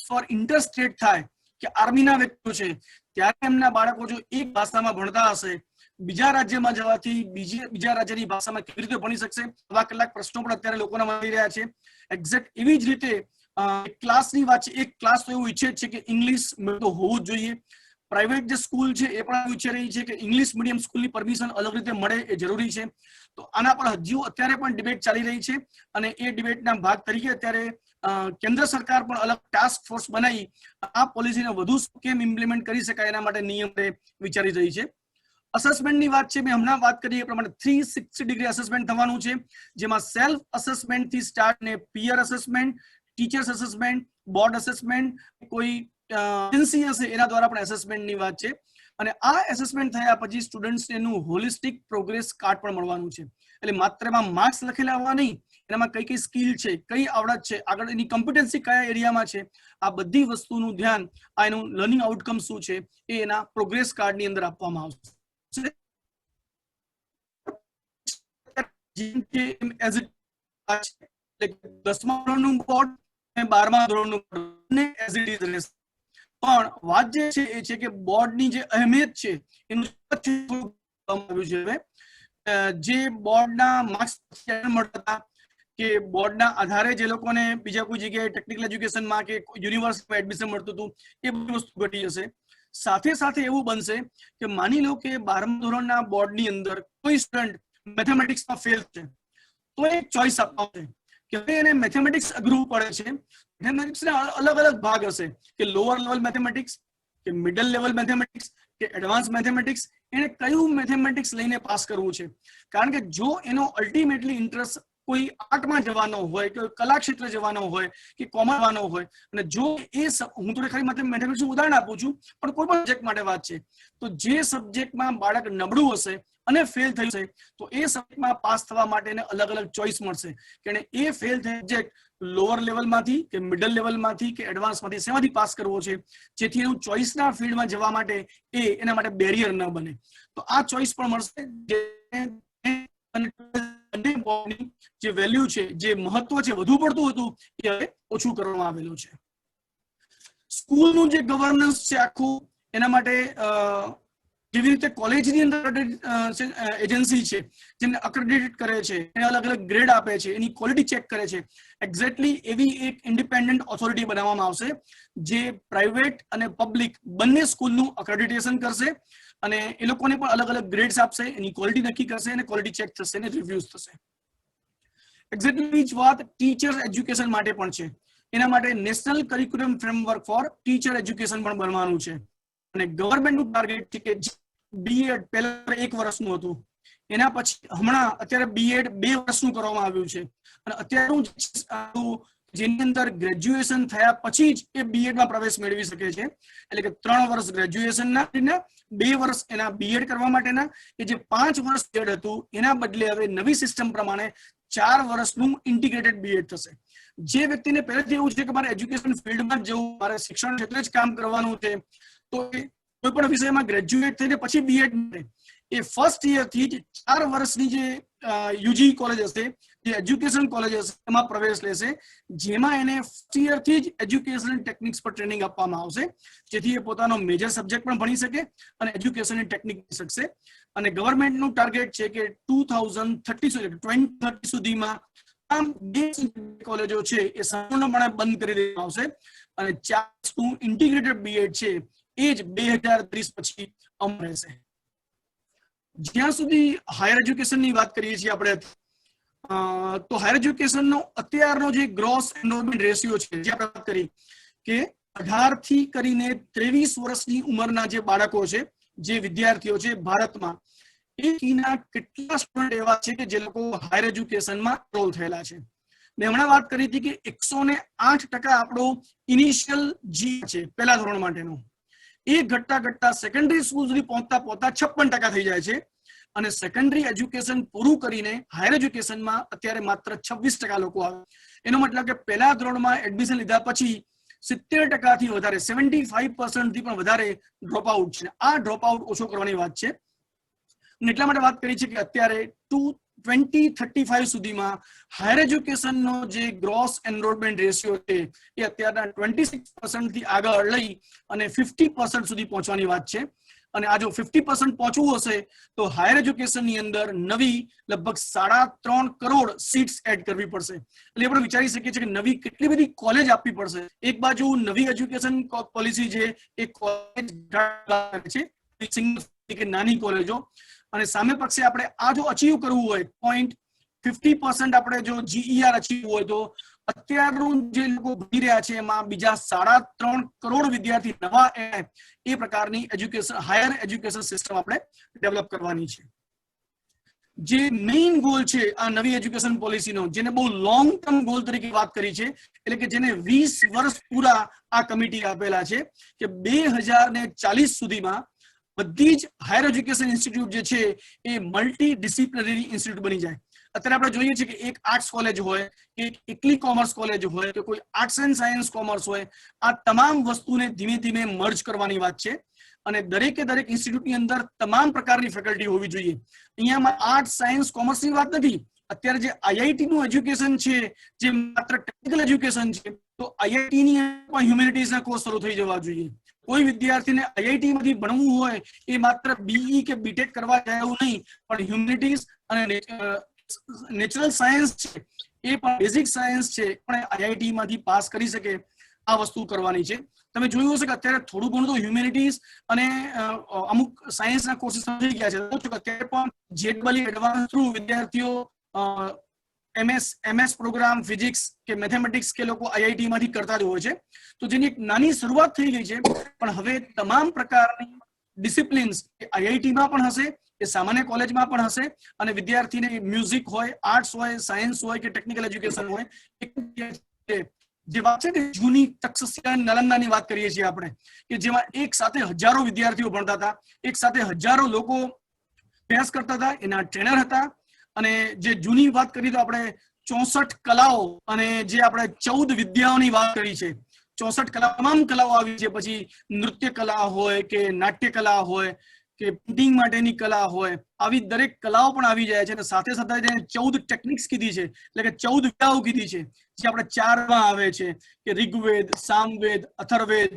ફોર ઇન્ટરસ્ટેટ થાય કે આર્મીના વ્યક્તિઓ છે, ત્યારે એમના બાળકો જો એક ભાષામાં ભણતા હશે, બીજા રાજ્યમાં જવાથી બીજા રાજ્યની ભાષામાં કેવી રીતે ભણી શકશે? આવા કેટલાક પ્રશ્નો પણ અત્યારે લોકોના મળી રહ્યા છે. એક્ઝેક્ટ એવી જ રીતે ક્લાસની વાત છે. એક ક્લાસ તો એવું ઈચ્છે છે કે ઇંગ્લિશ તો હોવું જ જોઈએ. પ્રાઇવેટ જે સ્કૂલ છે એ પણ ઈચ્છી રહી છે કે ઇંગ્લિશ મીડિયમ સ્કૂલની પરમિશન અલગ રીતે મળે, એ જરૂરી છે. તો આના પર હજુ અત્યારે પણ ડિબેટ ચાલી રહી છે અને એ ડિબેટના ભાગ તરીકે અત્યારે કેન્દ્ર સરકાર પણ અલગ ટાસ્ક ફોર્સ બનાવી આ પોલિસીને વધુ કેમ ઇમ્પ્લિમેન્ટ કરી શકાય એના માટે નિયમ વિચારી રહી છે. અસેસમેન્ટની વાત છે, મેં હમણાં વાત કરી એ પ્રમાણે 360 ડિગ્રી અસેસમેન્ટ થવાનું છે, જેમાં સેલ્ફ અસેસમેન્ટ થી સ્ટાર્ટ ને પિયર assessment, teachers assessment, board assessment, કોઈ એજન્સી હશે એના દ્વારા પણ અસેસમેન્ટની વાત છે. અને આ એસેસમેન્ટ થયા પછી સ્ટુડન્ટ્સને એનું હોલિસ્ટિક પ્રોગ્રેસ કાર્ડ પણ મળવાનું છે. એટલે માત્ર એમાં માર્ક્સ લખેલા આવવા નહીં, એનામાં કઈ કઈ સ્કિલ છે, કઈ આવડત છે, આગળ એની કોમ્પિટન્સી કયા એરિયામાં છે, આ બધી વસ્તુનું ધ્યાન, આ એનું લર્નિંગ આઉટકમ શું છે એ એના પ્રોગ્રેસ કાર્ડની અંદર આપવામાં આવશે. દસમા ધોરણનું બોર્ડ અને 12મા ધોરણનું બોર્ડ એઝ ઇટ ઇઝ રહેશે. પણ વાત જે છે એ છે કે બોર્ડની જે અહેમિયત છે એનું આવ્યું છે. હવે જે બોર્ડના માર્ક્સ મળતા કે બોર્ડના આધારે જે લોકોને બીજા કોઈ જગ્યાએ ટેકનિકલ એજ્યુકેશનમાં કે યુનિવર્સિટીમાં એડમિશન મળતું હતું, એ બધી વસ્તુ ઘટી જશે. સાથે સાથે એવું બનશે કે માની લો કે 12મા ધોરણના બોર્ડની અંદર કોઈ સ્ટુડન્ટ મેથેમેટિક્સમાં ફેલ છે, તો એક ચોઇસ આપવામાં કે હવે એને મેથેમેટિક્સ અઘરું પડે છે. મેથેમેટિક્સના અલગ અલગ ભાગ હશે કે લોઅર લેવલ મેથેમેટિક્સ, કે મિડલ લેવલ મેથેમેટિક્સ, કે એડવાન્સ મેથેમેટિક્સ. એને કયું મેથેમેટિક્સ લઈને પાસ કરવું છે? કારણ કે જો એનો અલ્ટિમેટલી ઇન્ટરેસ્ટ કોઈ આર્ટમાં જવાનો હોય, કે કલા ક્ષેત્રે જવાનો હોય, કે કોમર્સ જવાનો હોય, અને જો એ હું તો ખાલી મેથેમેટિક્સનું ઉદાહરણ આપું છું, પણ કોઈ પણ સબ્જેક્ટ માટે વાત છે, તો જે સબ્જેક્ટમાં બાળક નબળું હશે અને ફેલ થયું છે, તો એ સબ્જેક્ટમાં પાસ થવા માટે એને અલગ અલગ ચોઇસ મળશે કે એ ફેલ થયેલ સબ્જેક્ટ લોઅર લેવલમાંથી, કે મિડલ લેવલમાંથી, કે એડવાન્સમાંથી શેમાંથી પાસ કરવો છે, જેથી એનું ચોઇસના ફિલ્ડમાં જવા માટે એના માટે બેરિયર ન બને. તો આ ચોઇસ પણ મળશે. જે વેલ્યુ છે, જે મહત્વ છે વધુ પડતું હતું, એ હવે ઓછું કરવામાં આવેલું છે. સ્કૂલનું જે ગવર્નન્સ છે આખું, એના માટે જેવી રીતે કોલેજની અંદર એજન્સી છે જેને અક્રેડિટેડ કરે છે, એને અલગ અલગ ગ્રેડ આપે છે, એની ક્વોલિટી ચેક કરે છે, એક્ઝેક્ટલી એવી એક ઇન્ડિપેન્ડન્ટ ઓથોરિટી બનાવવામાં આવશે જે પ્રાઇવેટ અને પબ્લિક બંને સ્કૂલનું અક્રેડિટેશન કરશે અને એ લોકોને પણ અલગ અલગ ગ્રેડ્સ આપશે, એની ક્વોલિટી નક્કી કરશે અને ક્વોલિટી ચેક થશે અને રિવ્યુઝ થશે. એક્ઝેક્ટલી જ વાત ટીચર્સ એજ્યુકેશન માટે પણ છે. એના માટે national curriculum framework for teacher education પણ બનવાનું છે. અને ગવર્મેન્ટનું ટાર્ગેટ છે કે બીએડ પહેલા 1 વર્ષનું હતું, એના પછી હમણાં અત્યારે બીએડ 2 વર્ષનું કરવામાં આવ્યું છે. અને અત્યારનું જેની અંદર ગ્રેજ્યુએશન થયા પછી જ એ બીએડમાં પ્રવેશ મેળવી શકે છે. એટલે કે 3 વર્ષ ગ્રેજ્યુએશનના, 2 વર્ષ એના બીએડ કરવા માટેના, એ જે 5 વર્ષ બીએડ હતું એના બદલે હવે નવી સિસ્ટમ પ્રમાણે 4 વર્ષનું ઇન્ટિગ્રેટેડ બીએડ થશે. જે વ્યક્તિને પહેલેથી એવું છે કે મારે એજ્યુકેશન ફિલ્ડમાં જ જવું, મારે શિક્ષણ ક્ષેત્રે જ કામ કરવાનું છે, તો એ કોઈ પણ વિષયમાં ગ્રેજ્યુએટ થઈને પછી બીએડ મળે, એ ફર્સ્ટ યરથી જ 4 વર્ષની જે યુજી કોલેજ હશે, જે એજ્યુકેશન કોલેજ હશે, એમાં પ્રવેશ લેશે, જેમાં એને ફર્સ્ટ યરથી જ એજ્યુકેશન ટેકનિક્સ પર ટ્રેનિંગ આપવામાં આવશે, જેથી એ પોતાનો મેજર સબ્જેક્ટ પણ ભણી શકે અને એજ્યુકેશનની ટેકનિક શીખી શકશે. અને ગવર્મેન્ટનું ટાર્ગેટ છે કે 2030 સુધીમાં તમામ 2 કોલેજો છે એ સંપૂર્ણપણે બંધ કરી દેવામાં આવશે અને 4 ઇન્ટિગ્રેટેડ બીએડ છે એ જ 2030 પછી અમલ રહેશે. જ્યાં સુધી હાયર એજ્યુકેશનની વાત કરીએ છીએ આપણે, તો હાયર એજ્યુકેશનનો અત્યારનો જે ગ્રોસ એનરોલમેન્ટ રેશિયો છે, જે આપણે વાત કરી કે 18 થી કરીને 23 વર્ષની ઉંમરના જે બાળકો છે, જે વિદ્યાર્થીઓ છે ભારતમાં, એના કેટલા સ્ટુડન્ટ એવા છે કે જે લોકો હાયર એજ્યુકેશનમાં એનરોલ થયેલા છે. મેં હમણાં વાત કરી હતી કે 108% આપણો ઇનિશિયલ જી છે પહેલા ધોરણ માટેનો, એ ઘટતા સેકન્ડરી સ્કૂલ સુધી પહોંચતા 56% થઈ જાય છે. અને સેકન્ડરી એજ્યુકેશન પૂરું કરીને હાયર એજ્યુકેશનમાં અત્યારે માત્ર 26% લોકો આવે. એનો મતલબ કે પહેલા ધોરણમાં એડમિશન લીધા પછી 70% થી વધારે, 75% થી પણ વધારે ડ્રોપ આઉટ છે. આ ડ્રોપ આઉટ ઓછો કરવાની વાત છે. એટલા માટે વાત કરી છે કે અત્યારે 2035 સુધીમાં હાયર એજ્યુકેશનનો જે ગ્રોસ એનરોલમેન્ટ રેશિયો છે એ અત્યારના 26% થી આગળ લઈ અને 50% સુધી પહોંચવાની વાત છે. અને આ જો 50% પહોંચવું હશે તો હાયર એજ્યુકેશનની અંદર નવી લગભગ 3.5 કરોડ સીટ્સ એડ કરવી પડશે. એટલે આપણે વિચારી શકીએ છીએ કે નવી કેટલી બધી કોલેજ આપવી પડશે. એક બાજુ નવી એજ્યુકેશન પોલિસી છે એ કોલેજ છે કે નાની કોલેજો, અને સામે પક્ષે આપણે આ જો અચીવ કરવું હોય 0.50% આપણે જો GER અચીવ હોય તો અત્યારનું જે લોકો ભણી રહ્યા છે એમાં બીજા 3.5 કરોડ વિદ્યાર્થી નવા એ પ્રકારની એજ્યુકેશન હાયર એજ્યુકેશન સિસ્ટમ આપણે ડેવલપ કરવાની છે. જે મેઇન ગોલ છે આ નવી એજ્યુકેશન પોલિસીનો, જેને બહુ લોંગ ટર્મ ગોલ તરીકે વાત કરી છે, એટલે કે જેને 20 વર્ષ પૂરા આ કમિટી આપેલા છે કે 2040 સુધીમાં બધી જ હાયર એજ્યુકેશન ઇન્સ્ટિટ્યૂટ જે છે એ મલ્ટી ડિસિપ્લિનરી ઇન્સ્ટિટ્યૂટ બની જાય. અત્યારે આપણે જોઈએ છીએ કે એક આર્ટ્સ કોલેજ હોય, એક એકલી કોમર્સ કોલેજ હોય કે કોઈ આર્ટ્સ એન્ડ સાયન્સ કોમર્સ હોય, આ તમામ વસ્તુને ધીમે ધીમે મર્જ કરવાની વાત છે. અને દરેકે દરેક ઇન્સ્ટિટ્યૂટની અંદર તમામ પ્રકારની ફેકલ્ટી હોવી જોઈએ. અહીંયા આર્ટ્સ સાયન્સ કોમર્સની વાત નથી. અત્યારે જે IIT નું એજ્યુકેશન છે જે માત્ર ટેકનિકલ એજ્યુકેશન છે, તો IIT ની પણ હ્યુમેનિટીઝના કોર્સ શરૂ થઈ જવા જોઈએ. કોઈ વિદ્યાર્થીને IIT માંથી ભણવું હોય એ માત્ર BE કે BTech કરવા જાય એવું નહીં, પણ હ્યુમેનિટીઝ અને નેચરલ સાયન્સ છે એ પણ બેઝિક સાયન્સ છે પણ IIT માંથી પાસ કરી શકે, આ વસ્તુ કરવાની છે. તમે જોયું હશે કે અત્યારે થોડું ઘણું તો હ્યુમેનિટીઝ અને અમુક સાયન્સના કોર્સીસ થઈ ગયા છે. અત્યારે પણ JEE એડવાન્સ થ્રુ વિદ્યાર્થીઓ MS પ્રોગ્રામ ફિઝિક્સ કે મેથેમેટિક્સ કે લોકો IIT માંથી કરતા જ હોય છે. તો જેની એક નાની શરૂઆત થઈ ગઈ છે, પણ હવે તમામ પ્રકારની ડિસિપ્લિન્સ IIT માં પણ હશે, એ સામાન્ય કોલેજમાં પણ હશે, અને વિદ્યાર્થીને મ્યુઝિક હોય, આર્ટ્સ હોય, સાયન્સ હોય કે ટેકનિકલ એજ્યુકેશન હોય, જે વાત છે કે જૂની તક્ષશિલા નાલંદાની વાત કરીએ છીએ આપણે, કે જેમાં એક સાથે હજારો વિદ્યાર્થીઓ ભણતા હતા, એક સાથે હજારો લોકો અભ્યાસ કરતા હતા, એના ટ્રેનર હતા. અને જે જૂની વાત કરીએ તો આપણે 64 કલાઓ અને જે આપણે 14 વિદ્યાઓની વાત કરી છે, 64 કલા તમામ કલાઓ આવી છે. પછી નૃત્ય કલા હોય કે નાટ્ય કલા હોય કે પેઇન્ટિંગ માટેની કલા હોય, આવી દરેક કલાઓ પણ આવી જાય છે. અને સાથે સાથે 14 ટેકનિક્સ કીધી છે, એટલે કે 14 વિદ્યાઓ કીધી છે, જે આપણે 4 માં આવે છે કે ઋગ્વેદ, સામવેદ, અથર્વવેદ,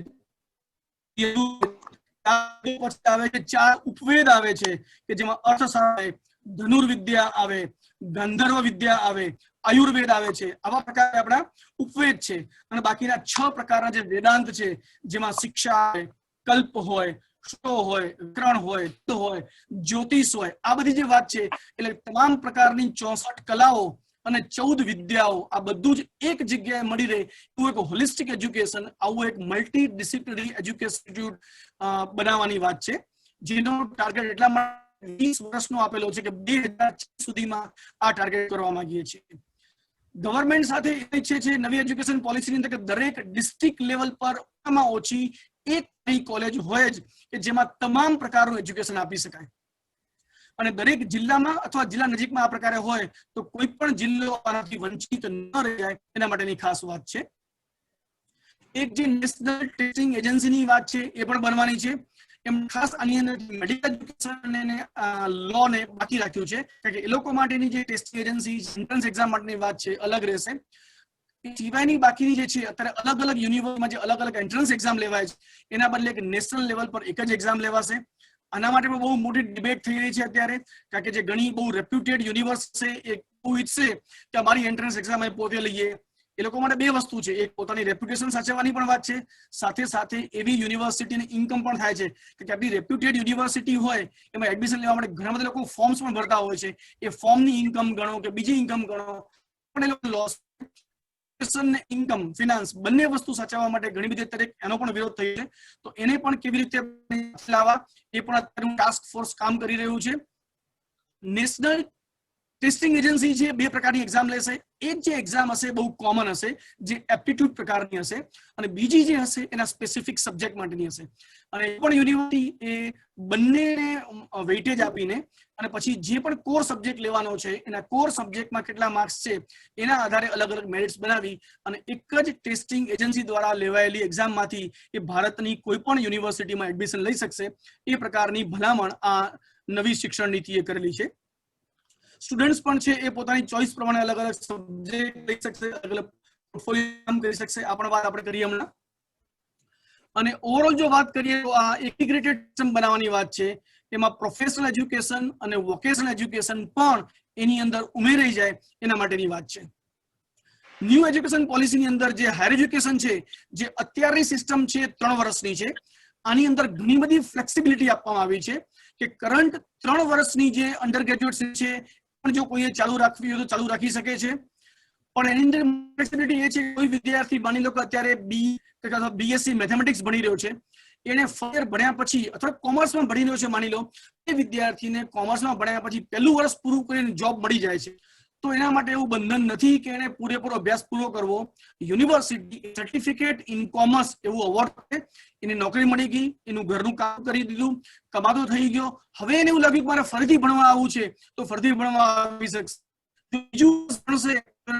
પછી આવે છે 4 ઉપવેદ આવે છે કે જેમાં અર્થશાસ્ત્ર, ધનુર્વિદ્યા આવે, ગંધર્વ વિદ્યા આવે, આયુર્વેદ આવે છે. આવા પ્રકારે આપણા ઉપવેદ છે. અને બાકીના 6 પ્રકારના જે વેદાંત છે, જેમાં શિક્ષા હોય, કલ્પ હોય, શ્લો હોય, વિકરણ હોય, જ્યોતિષ હોય, આ બધી જે વાત છે, એટલે તમામ પ્રકારની 64 કલાઓ અને 14 વિદ્યાઓ, આ બધું જ એક જગ્યાએ મળી રહે એવું એક હોલિસ્ટિક એજ્યુકેશન, આવું એક મલ્ટી ડિસિપ્લિનરી એજ્યુકેશન બનાવવાની વાત છે, જેનો ટાર્ગેટ એટલા માટે 20 વર્ષનો આપેલો છે કે 2040 સુધીમાં આ ટાર્ગેટ કરવા માંગીએ છીએ. ગવર્મેન્ટ સાથે ઈચ્છે છે નવી એજ્યુકેશન પોલિસીની અંદર કે દરેક ડિસ્ટ્રિક્ટ લેવલ પર ઓછામાં ઓછી એક કોલેજ હોય જ કે જેમાં તમામ પ્રકારનું એજ્યુકેશન આપી શકાય. અને દરેક જિલ્લામાં અથવા જિલ્લા નજીકમાં આ પ્રકારે હોય તો કોઈ પણ જિલ્લો આનાથી વંચિત ન રહી જાય, એના માટેની ખાસ વાત છે. એક જે નેશનલ ટેસ્ટિંગ એજન્સીની વાત છે એ પણ બનવાની છે. એમ ખાસ આની અંદર મેડિકલ એજ્યુકેશન અને લો ને બાકી રાખ્યું છે, કારણ કે એ લોકો માટેની જે ટેસ્ટિંગ એજન્સી એન્ટ્રન્સ એક્ઝામ માટેની વાત છે અલગ રહેશે. સિવાયની બાકીની જે છે અત્યારે અલગ અલગ યુનિવર્સિટીમાં જે અલગ અલગ એન્ટ્રન્સ એક્ઝામ લેવાય છે, એના બદલે એક નેશનલ લેવલ પર એક જ એક્ઝામ લેવાશે. આના માટે બહુ મોટી ડિબેટ થઈ રહી છે અત્યારે, કારણ કે જે ઘણી બહુ રેપ્યુટેડ યુનિવર્સિટી છે એ બહુ ઈચ્છે કે અમારી એન્ટ્રન્સ એક્ઝામ અમે પોતે લઈએ. એ લોકો માટે બે વસ્તુ છે, એક પોતાની રેપ્યુટેશન સાચવવાની પણ વાત છે, સાથે સાથે એવી યુનિવર્સિટીની ઇન્કમ પણ થાય છે કે આપણી રેપ્યુટેડ યુનિવર્સિટી હોય એમાં એડમિશન લેવા માટે ઘણા બધા લોકો ફોર્મ્સ પણ ભરતા હોય છે, એ ફોર્મની ઇન્કમ ગણો કે બીજી ઇન્કમ ગણો, પણ એ લોકો લોસ ઇન્કમ ફિનાન્સ બંને વસ્તુ સાચવવા માટે ઘણી બધી અત્યારે એનો પણ વિરોધ થઈ છે. તો એને પણ કેવી રીતે લાવવા એ પણ અત્યારે ટાસ્ક ફોર્સ કામ કરી રહ્યું છે. નેશનલ ટેસ્ટિંગ એજન્સી છે બે પ્રકારની એક્ઝામ લેશે. એક જે એક્ઝામ હશે બહુ કોમન હશે, જે એપ્ટિટ્યુડ પ્રકારની હશે, અને બીજી જે હશે એના સ્પેસિફિક સબ્જેક્ટ માટેની હશે. અને એ પણ યુનિવર્સિટી એ બંનેને વેઇટેજ આપીને અને પછી જે પણ કોર સબ્જેક્ટ લેવાનો છે એના કોર સબ્જેક્ટમાં કેટલા માર્ક્સ છે એના આધારે અલગ અલગ મેરિટ્સ બનાવી અને એક જ ટેસ્ટિંગ એજન્સી દ્વારા લેવાયેલી એક્ઝામમાંથી એ ભારતની કોઈ પણ યુનિવર્સિટીમાં એડમિશન લઈ શકશે. એ પ્રકારની ભલામણ આ નવી શિક્ષણ નીતિએ કરેલી છે. સ્ટુડન્ટ્સ પણ છે એ પોતાની ચોઇસ પ્રમાણે અલગ અલગ સબ્જેક્ટ લઈ શકશે, અલગ અલગ પોર્ટફોલિયો કામ કરી શકશે. આ પણ વાત આપણે કરીએ હમણાં. અને ઓવરઓલ જો વાત કરીએ તો આ ઇન્ટિગ્રેટેડ સિસ્ટમ બનાવવાની વાત છે. એમાં પ્રોફેશનલ એજ્યુકેશન અને વોકેશનલ એજ્યુકેશન પણ એની અંદર ઉમેરાઈ જાય એના માટેની વાત છે. ન્યૂ એજ્યુકેશન પોલિસીની અંદર જે હાયર એજ્યુકેશન છે, જે અત્યારની સિસ્ટમ છે 3 વર્ષની છે, આની અંદર ઘણી બધી ફ્લેક્સિબિલિટી આપવામાં આવી છે કે કરંટ 3 વર્ષની જે અંડર ગ્રેજ્યુએટ છે પણ જો કોઈએ ચાલુ રાખવી હોય તો ચાલુ રાખી શકે છે. પણ એની અંદર ફ્લેક્સિબિલિટી એ છે કે કોઈ વિદ્યાર્થી માની લો કે અત્યારે બીએસસી મેથેમેટિક્સ ભણી રહ્યો છે, એને ફર્સ્ટ ભણ્યા પછી અથવા કોમર્સમાં ભણી રહ્યો છે, માની લો એ વિદ્યાર્થીને કોમર્સમાં ભણ્યા પછી પહેલું વર્ષ પૂરું કરીને જોબ મળી જાય છે તો એના માટે એવું બંધન નથી કે એને પૂરેપૂરો અભ્યાસ પૂરો કરવો. યુનિવર્સિટી સર્ટિફિકેટ ઇન કોમર્સ એવું અવોર્ડ આપે, એને નોકરી મળી ગઈ, એનું ઘરનું કામ કરી દીધું, કમાતો થઈ ગયો, હવે એને એવું લાગ્યું કે મારે ફરીથી ભણવા આવવું છે તો ફરીથી ભણવા આવી શકશે. બીજું ભણશે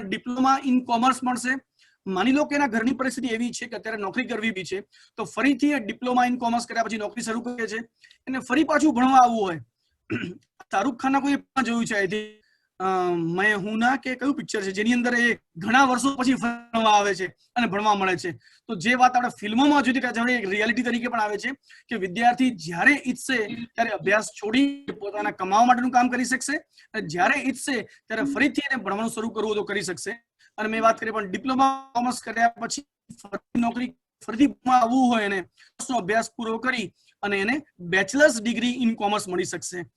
ડિપ્લોમા ઇન કોમર્સ મળશે. માની લો કે એના ઘરની પરિસ્થિતિ એવી છે કે અત્યારે નોકરી કરવી બી છે તો ફરીથી ડિપ્લોમા ઇન કોમર્સ કર્યા પછી નોકરી શરૂ કરે છે, એને ફરી પાછું ભણવા આવવું હોય. શાહરુખ ખાનના કોઈ જોયું છે આઈ મેં હું ના કે કયું પિક્ચર છે જેની અંદર એ ઘણા વર્ષો પછી ભણવા આવે છે અને ભણવા મળે છે. તો જે વાત આપણે ફિલ્મોમાં જોઈ હતી એક રિયાલિટી તરીકે પણ આવે છે કે વિદ્યાર્થી જ્યારે ઈચ્છે ત્યારે અભ્યાસ છોડી પોતાના કમાવા માટેનું કામ કરી શકશે અને જ્યારે ઈચ્છે ત્યારે ફરીથી એને ભણવાનું શરૂ કરવું તો કરી શકશે. અને મેં વાત કરી પણ ડિપ્લોમા કોમર્સ કર્યા પછી નોકરી ફરીથી આવવું હોય એને અભ્યાસ પૂરો કરી અને એને બેચલર્સ ડિગ્રી ઇન કોમર્સ મળી શકશે.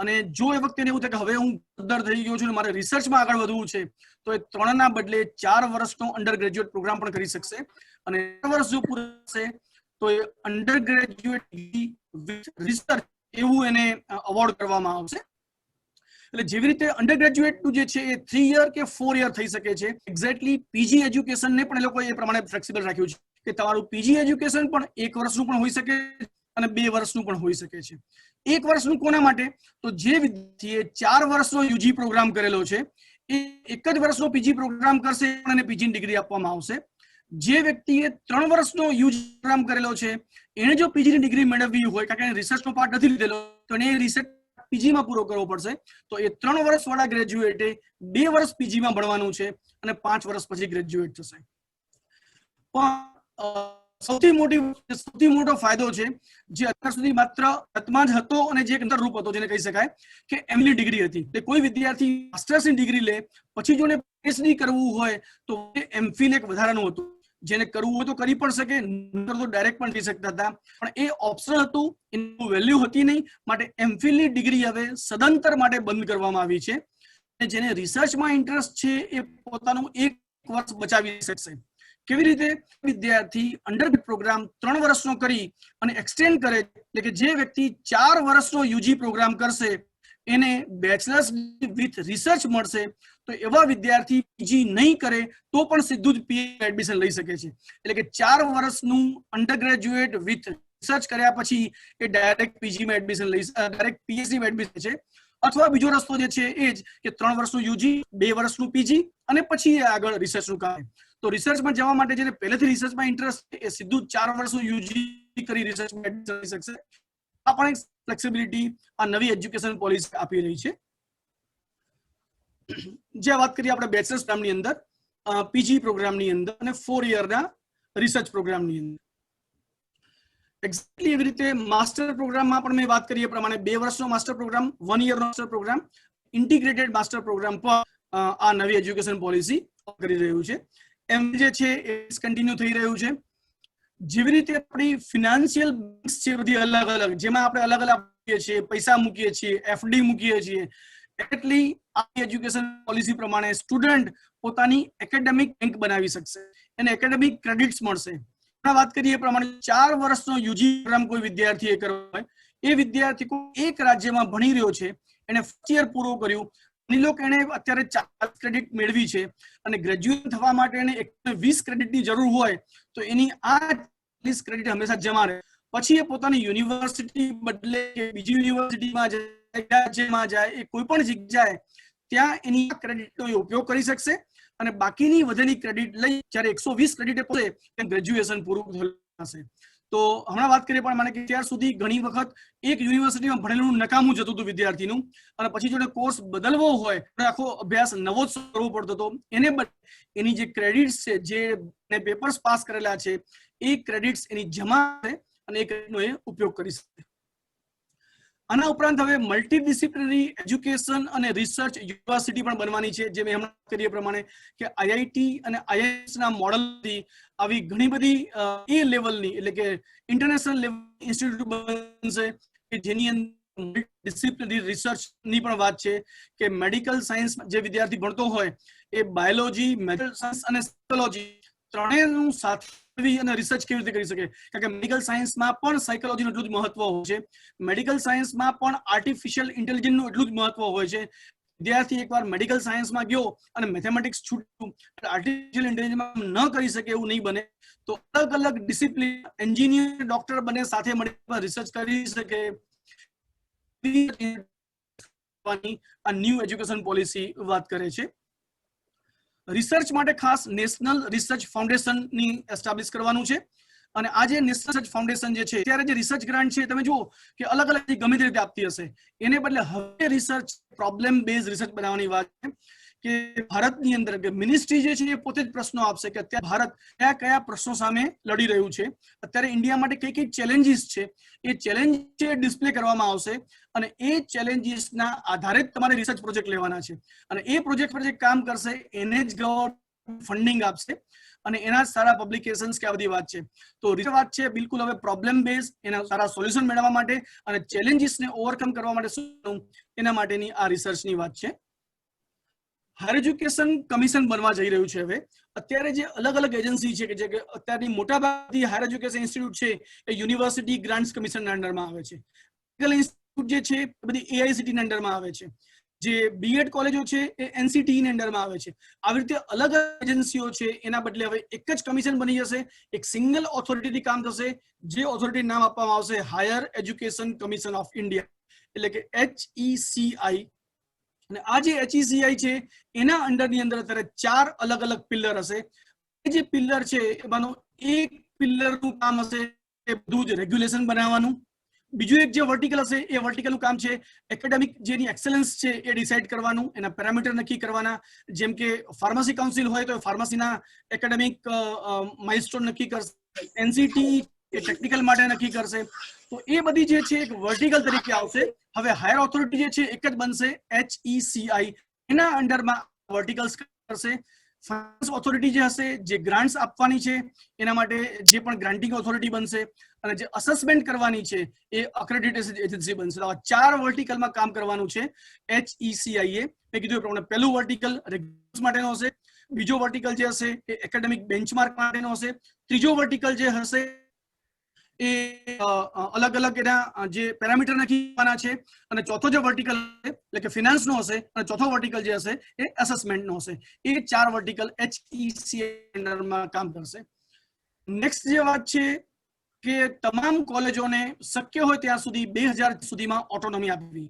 અને જો એ વખતે એવું થાય કે હવે હું પદવીધર થઈ ગયો છું અને મારે રિસર્ચમાં આગળ વધવું છે તો એ 3 ના બદલે 4 વર્ષનો અંડર ગ્રેજ્યુએટ પ્રોગ્રામ પણ કરી શકશે. અને 4 વર્ષ જો પૂરા થશે તો એ અંડર ગ્રેજ્યુએટ વિથ રિસર્ચ એવું એને અવોર્ડ કરવામાં આવશે. એટલે જેવી રીતે અંડર ગ્રેજ્યુએટનું જે છે એ 3 યર કે 4 યર થઈ શકે છે. એક્ઝેક્ટલી પીજી એજ્યુકેશનને પણ એ લોકોએ એ પ્રમાણે ફ્લેક્સિબલ રાખ્યું છે કે તમારું પીજી એજ્યુકેશન પણ 1 વર્ષનું પણ હોઈ શકે અને 2 વર્ષનું પણ હોઈ શકે છે. 1 વર્ષનું કોના માટે? તો જે વિદ્યાર્થીએ 4 વર્ષનો યુજી પ્રોગ્રામ કરેલો છે એ 1 જ વર્ષનો પીજી પ્રોગ્રામ કરશે અને પીજીની ડિગ્રી આપવામાં આવશે. જે વ્યક્તિએ 3 વર્ષનો યુજી પ્રોગ્રામ કરેલો છે એને જો પીજીની ડિગ્રી મેળવવી હોય કારણ કે એને રિસર્ચનો પાર્ટ નથી લીધેલો તો એને રિસર્ચ પીજીમાં પૂરો કરવો પડશે. તો એ 3 વર્ષવાળા ગ્રેજ્યુએટે 2 વર્ષ પીજીમાં ભણવાનું છે અને 5 વર્ષ પછી ગ્રેજ્યુએટ થશે. પણ સૌથી મોટો ફાયદો છે જે અત્યાર સુધી માત્ર હાથમાં જ હતો અને જે એક અંતરરૂપ હતો જેને કહી શકાય કે એમની ડિગ્રી હતી. તે કોઈ વિદ્યાર્થી માસ્ટર્સની ડિગ્રી લે પછી જો પીએચડી કરવું હોય તો એમફિલ એક વધારાનું હતું. જેને કરવું હોય તો કરી પણ શકે, નહીતર તો ડાયરેક્ટ પણ થઈ શકતા હતા, પણ એ ઓપ્શન હતું, એનું વેલ્યુ હતી નહીં. માટે એમફિલની ડિગ્રી હવે સદંતર માટે બંધ કરવામાં આવી છે. જેને રિસર્ચમાં ઇન્ટરેસ્ટ છે એ પોતાનું 1 વર્ષ બચાવી શકશે. કેવી રીતે? વિદ્યાર્થી અંડર પ્રોગ્રામ 3 વર્ષનો કરી અને એક્સટેન્ડ કરે, એટલે કે જે વ્યક્તિ 4 વર્ષનો યુજી પ્રોગ્રામ કરશે એને બેચલર્સ વિથ રિસર્ચ મળશે. તો એવા વિદ્યાર્થી પીજી નહીં કરે તો પણ સીધું જ પીએચડી એડમિશન લઈ શકે છે. એટલે કે 4 વર્ષનું અંડર ગ્રેજ્યુએટ વિથ રિસર્ચ કર્યા પછી એ ડાયરેક્ટ પીજીમાં એડમિશન લઈ ડાયરેક્ટ પીએચડીમાં એડમિશન છે. અથવા બીજો રસ્તો જે છે એ જ કે 3 વર્ષનું યુજી 2 વર્ષનું પીજી અને પછી આગળ રિસર્ચનું કામ. તો રિસર્ચમાં જવા માટે જેને પહેલેથી રિસર્ચમાં ઇન્ટરેસ્ટ છે એ સીધું 4 વર્ષનું યુજી કરી રિસર્ચમાં એડમિશન લઈ શકશે. આ પણ એક ફ્લેક્સિબિલિટી આ નવી એજ્યુકેશન પોલિસી આપી રહી છે. જે વાત કરીએ આપણે બેચલર્સ પ્રોગ્રામની અંદર, પીજી પ્રોગ્રામની અંદર અને 4 યરના રિસર્ચ પ્રોગ્રામની અંદર. એક્ઝેક્ટલી એવી રીતે માસ્ટર પ્રોગ્રામમાં પણ મેં વાત કરી એ પ્રમાણે 2 વર્ષનો માસ્ટર પ્રોગ્રામ, 1 યરનો master programme, integrated master programme પર આ નવી એજ્યુકેશન પોલિસી કરી રહ્યું છે. એમ જે છે એ કન્ટિન્યુ થઈ રહ્યું છે. જેવી રીતે આપણી ફિનાન્શિયલ બેંક્સ છે બધી અલગ અલગ, જેમાં આપણે અલગ અલગ મૂકીએ છીએ, પૈસા મૂકીએ છીએ, એફડી મૂકીએ છીએ, એટલી આ એજ્યુકેશન પોલિસી પ્રમાણે સ્ટુડન્ટ પોતાની એકેડેમિક બેંક બનાવી શકશે. એને એકેડેમિક ક્રેડિટ્સ મળશે. વાત કરીએ એ પ્રમાણે 4 વર્ષનો યુજી પ્રોગ્રામ કોઈ વિદ્યાર્થીએ કરવો હોય, એ વિદ્યાર્થી કોઈ એક રાજ્યમાં ભણી રહ્યો છે, એને ફર્સ્ટ યર પૂરું કર્યું, માની લો કે એને અત્યારે 40 ક્રેડિટ મેળવી છે અને ગ્રેજ્યુએટ થવા માટે એને 120 ક્રેડિટની જરૂર હોય તો એની આ 40 ક્રેડિટ હંમેશા જમા રહે. પછી એ પોતાની યુનિવર્સિટી બદલે કે બીજી યુનિવર્સિટીમાં જાય, રાજ્યમાં જાય, એ કોઈ પણ જગ્યાએ ત્યાં એની ક્રેડિટનો ઉપયોગ કરી શકશે અને બાકીની વધેલી ક્રેડિટ લઈ જ્યારે 120 ક્રેડિટ પહોંચે ત્યારે ગ્રેજ્યુએશન પૂરું થશે. તો હમણાં વાત કરીએ પણ મને કે ત્યાર સુધી ઘણી વખત એક યુનિવર્સિટીમાં ભણેલું નકામું જતું હતું વિદ્યાર્થીનું અને પછી જો કોર્સ બદલવો હોય તો આખો અભ્યાસ નવો જ કરવો પડતો હતો. એને એની જે ક્રેડિટ્સ છે, જે પેપર્સ પાસ કરેલા છે, એ ક્રેડિટ્સ એની જમા કરે અને એ ક્રેડિટનો એ ઉપયોગ કરી શકે. આના ઉપરાંત હવે મલ્ટીડિસિપ્લિનરી એજ્યુકેશન અને રિસર્ચ યુનિવર્સિટી પણ બનવાની છે. જે મેં હમણાં કરીએ પ્રમાણે કે આઈઆઈટી અને આઈઆઈએસ ના મોડલથી આવી ઘણી બધી એ લેવલની એટલે કે ઇન્ટરનેશનલ લેવલ ઇન્સ્ટિટ્યૂટ બનશે કે જેની અંદર મલ્ટીડિસિપ્લિનરી રિસર્ચની પણ વાત છે કે મેડિકલ સાયન્સ જે વિદ્યાર્થી ભણતો હોય એ બાયોલોજી, મેડિકલ સાયન્સ અને સાયકોલોજી ત્રણેયનું સાથે અને રિસર્ચ કેવી રીતે કરી શકે. કારણ કે મેડિકલ સાયન્સમાં પણ સાયકોલોજીનું એટલું જ મહત્વ હોય છે, મેડિકલ સાયન્સમાં પણ આર્ટિફિશિયલ ઇન્ટેલિજન્સનું એટલું જ મહત્વ હોય છે. વિદ્યાર્થી એકવાર મેડિકલ સાયન્સમાં ગયો અને મેથેમેટિક્સ છૂટ્યું આર્ટિફિશિયલ ઇન્ટેલિજન્સમાં ન કરી શકે એવું નહીં બને. તો અલગ અલગ ડિસિપ્લિન એન્જિનિયર, ડોક્ટર બંને સાથે મળીને રિસર્ચ કરી શકે. આ ન્યૂ એજ્યુકેશન પોલિસી વાત કરે છે. રિસર્ચ માટે ખાસ નેશનલ રિસર્ચ ફાઉન્ડેશનની એસ્ટાબ્લિશ કરવાનું છે અને આ જે નેશનલ રિસર્ચ ફાઉન્ડેશન જે છે ત્યારે જે રિસર્ચ ગ્રાન્ટ છે તમે જુઓ કે અલગ અલગ ગમે તે રીતે આપતી હશે, એને બદલે હવે રિસર્ચ પ્રોબ્લેમ બેઝ રિસર્ચ બનાવવાની વાત છે કે ભારતની અંદર કે મિનિસ્ટ્રી જે છે એ પોતે જ પ્રશ્નો આપશે કે અત્યારે ભારત કયા કયા પ્રશ્નો સામે લડી રહ્યું છે, અત્યારે ઇન્ડિયા માટે કઈ કઈ ચેલેન્જીસ છે, એ ચેલેન્જ ડિસ્પ્લે કરવામાં આવશે અને એ ચેલેન્જીસના આધારે તમારે રિસર્ચ પ્રોજેક્ટ લેવાના છે અને એ પ્રોજેક્ટ પર જે કામ કરશે એને જ ગવર્મેન્ટ ફંડિંગ આપશે અને એના સારા પબ્લિકેશન્સ કે આ બધી વાત છે. તો રિસર્ચ વાત છે બિલકુલ હવે પ્રોબ્લેમ બેઝ, એના સારા સોલ્યુશન મેળવવા માટે અને ચેલેન્જીસને ઓવરકમ કરવા માટે શું એના માટેની આ રિસર્ચની વાત છે. હાયર એજ્યુકેશન કમિશન બનવા જઈ રહ્યું છે. હવે અત્યારે જે અલગ અલગ એજન્સી છે કે જે અત્યારની મોટાભાગની હાયર એજ્યુકેશન ઇન્સ્ટિટ્યૂટ છે એ યુનિવર્સિટી ગ્રાન્ટ્સ કમિશનના અંડરમાં આવે છે. મેડિકલ ઇન્સ્ટિટ્યૂટ જે છે એ બધી એઆઈસીટીના અંડરમાં આવે છે. જે બીએડ કોલેજો છે એ એનસીટીની અંડરમાં આવે છે. આવી રીતે અલગ અલગ એજન્સીઓ છે એના બદલે હવે એક જ કમિશન બની જશે, એક સિંગલ ઓથોરિટીથી કામ થશે. જે ઓથોરિટી નામ આપવામાં આવશે higher education commission of India એટલે કે HECI. અને આ જે HECI છે એના અંડરની અંદર અત્યારે 4 અલગ અલગ પિલર હશે. એ જે પિલર છે એમાંનું એક પિલરનું કામ હશે એ બધું જ રેગ્યુલેશન બનાવવાનું. બીજું એક જે વર્ટિકલ હશે એ વર્ટિકલનું કામ છે એકેડેમિક જેની એક્સેલન્સ છે એ ડિસાઇડ કરવાનું, એના પેરામીટર નક્કી કરવાના. જેમ કે ફાર્મસી કાઉન્સિલ હોય તો ફાર્મસીના એકેડેમિક માઇલસ્ટોન નક્કી કરશે, એનસીટી એ ટેકનિકલ માટે નક્કી કરશે. તો એ બધી જે છે એક વર્ટિકલ તરીકે આવશે. હવે હાયર ઓથોરિટી જે છે એક જ બનશે HECI, એના અંડરમાં વર્ટિકલ્સ કરશે. ફાઇનાન્સ ઓથોરિટી જે હશે જે ગ્રાન્ટ્સ આપવાની છે એના માટે જે પણ ગ્રાન્ટિંગ ઓથોરિટી બનશે અને જે અસેસમેન્ટ કરવાની છે એ અક્રેડિટેશન એજન્સી બનશે. તો આ 4 વર્ટિકલમાં કામ કરવાનું છે HECI એ. મેં કીધું એ પ્રમાણે પહેલું વર્ટિકલ રેગ્યુલેશન માટેનો હશે, બીજો વર્ટિકલ જે હશે એ એકેડેમિક બેન્ચમાર્ક માટેનો હશે, ત્રીજો વર્ટિકલ જે હશે એ અલગ અલગ એના જે પેરામીટર નક્કી કરવાના છે અને ચોથો જે વર્ટિકલ એટલે કે ફિનાન્સ નો હશે અને ચોથો વર્ટિકલ જે હશે એ એસેસમેન્ટ નો હશે. એ 4 વર્ટિકલ HECI અંડરમાં કામ કરશે. નેક્સ્ટ જે વાત છે કે તમામ કોલેજોને શક્ય હોય ત્યાં સુધી 2000 સુધીમાં ઓટોનોમી આપવી.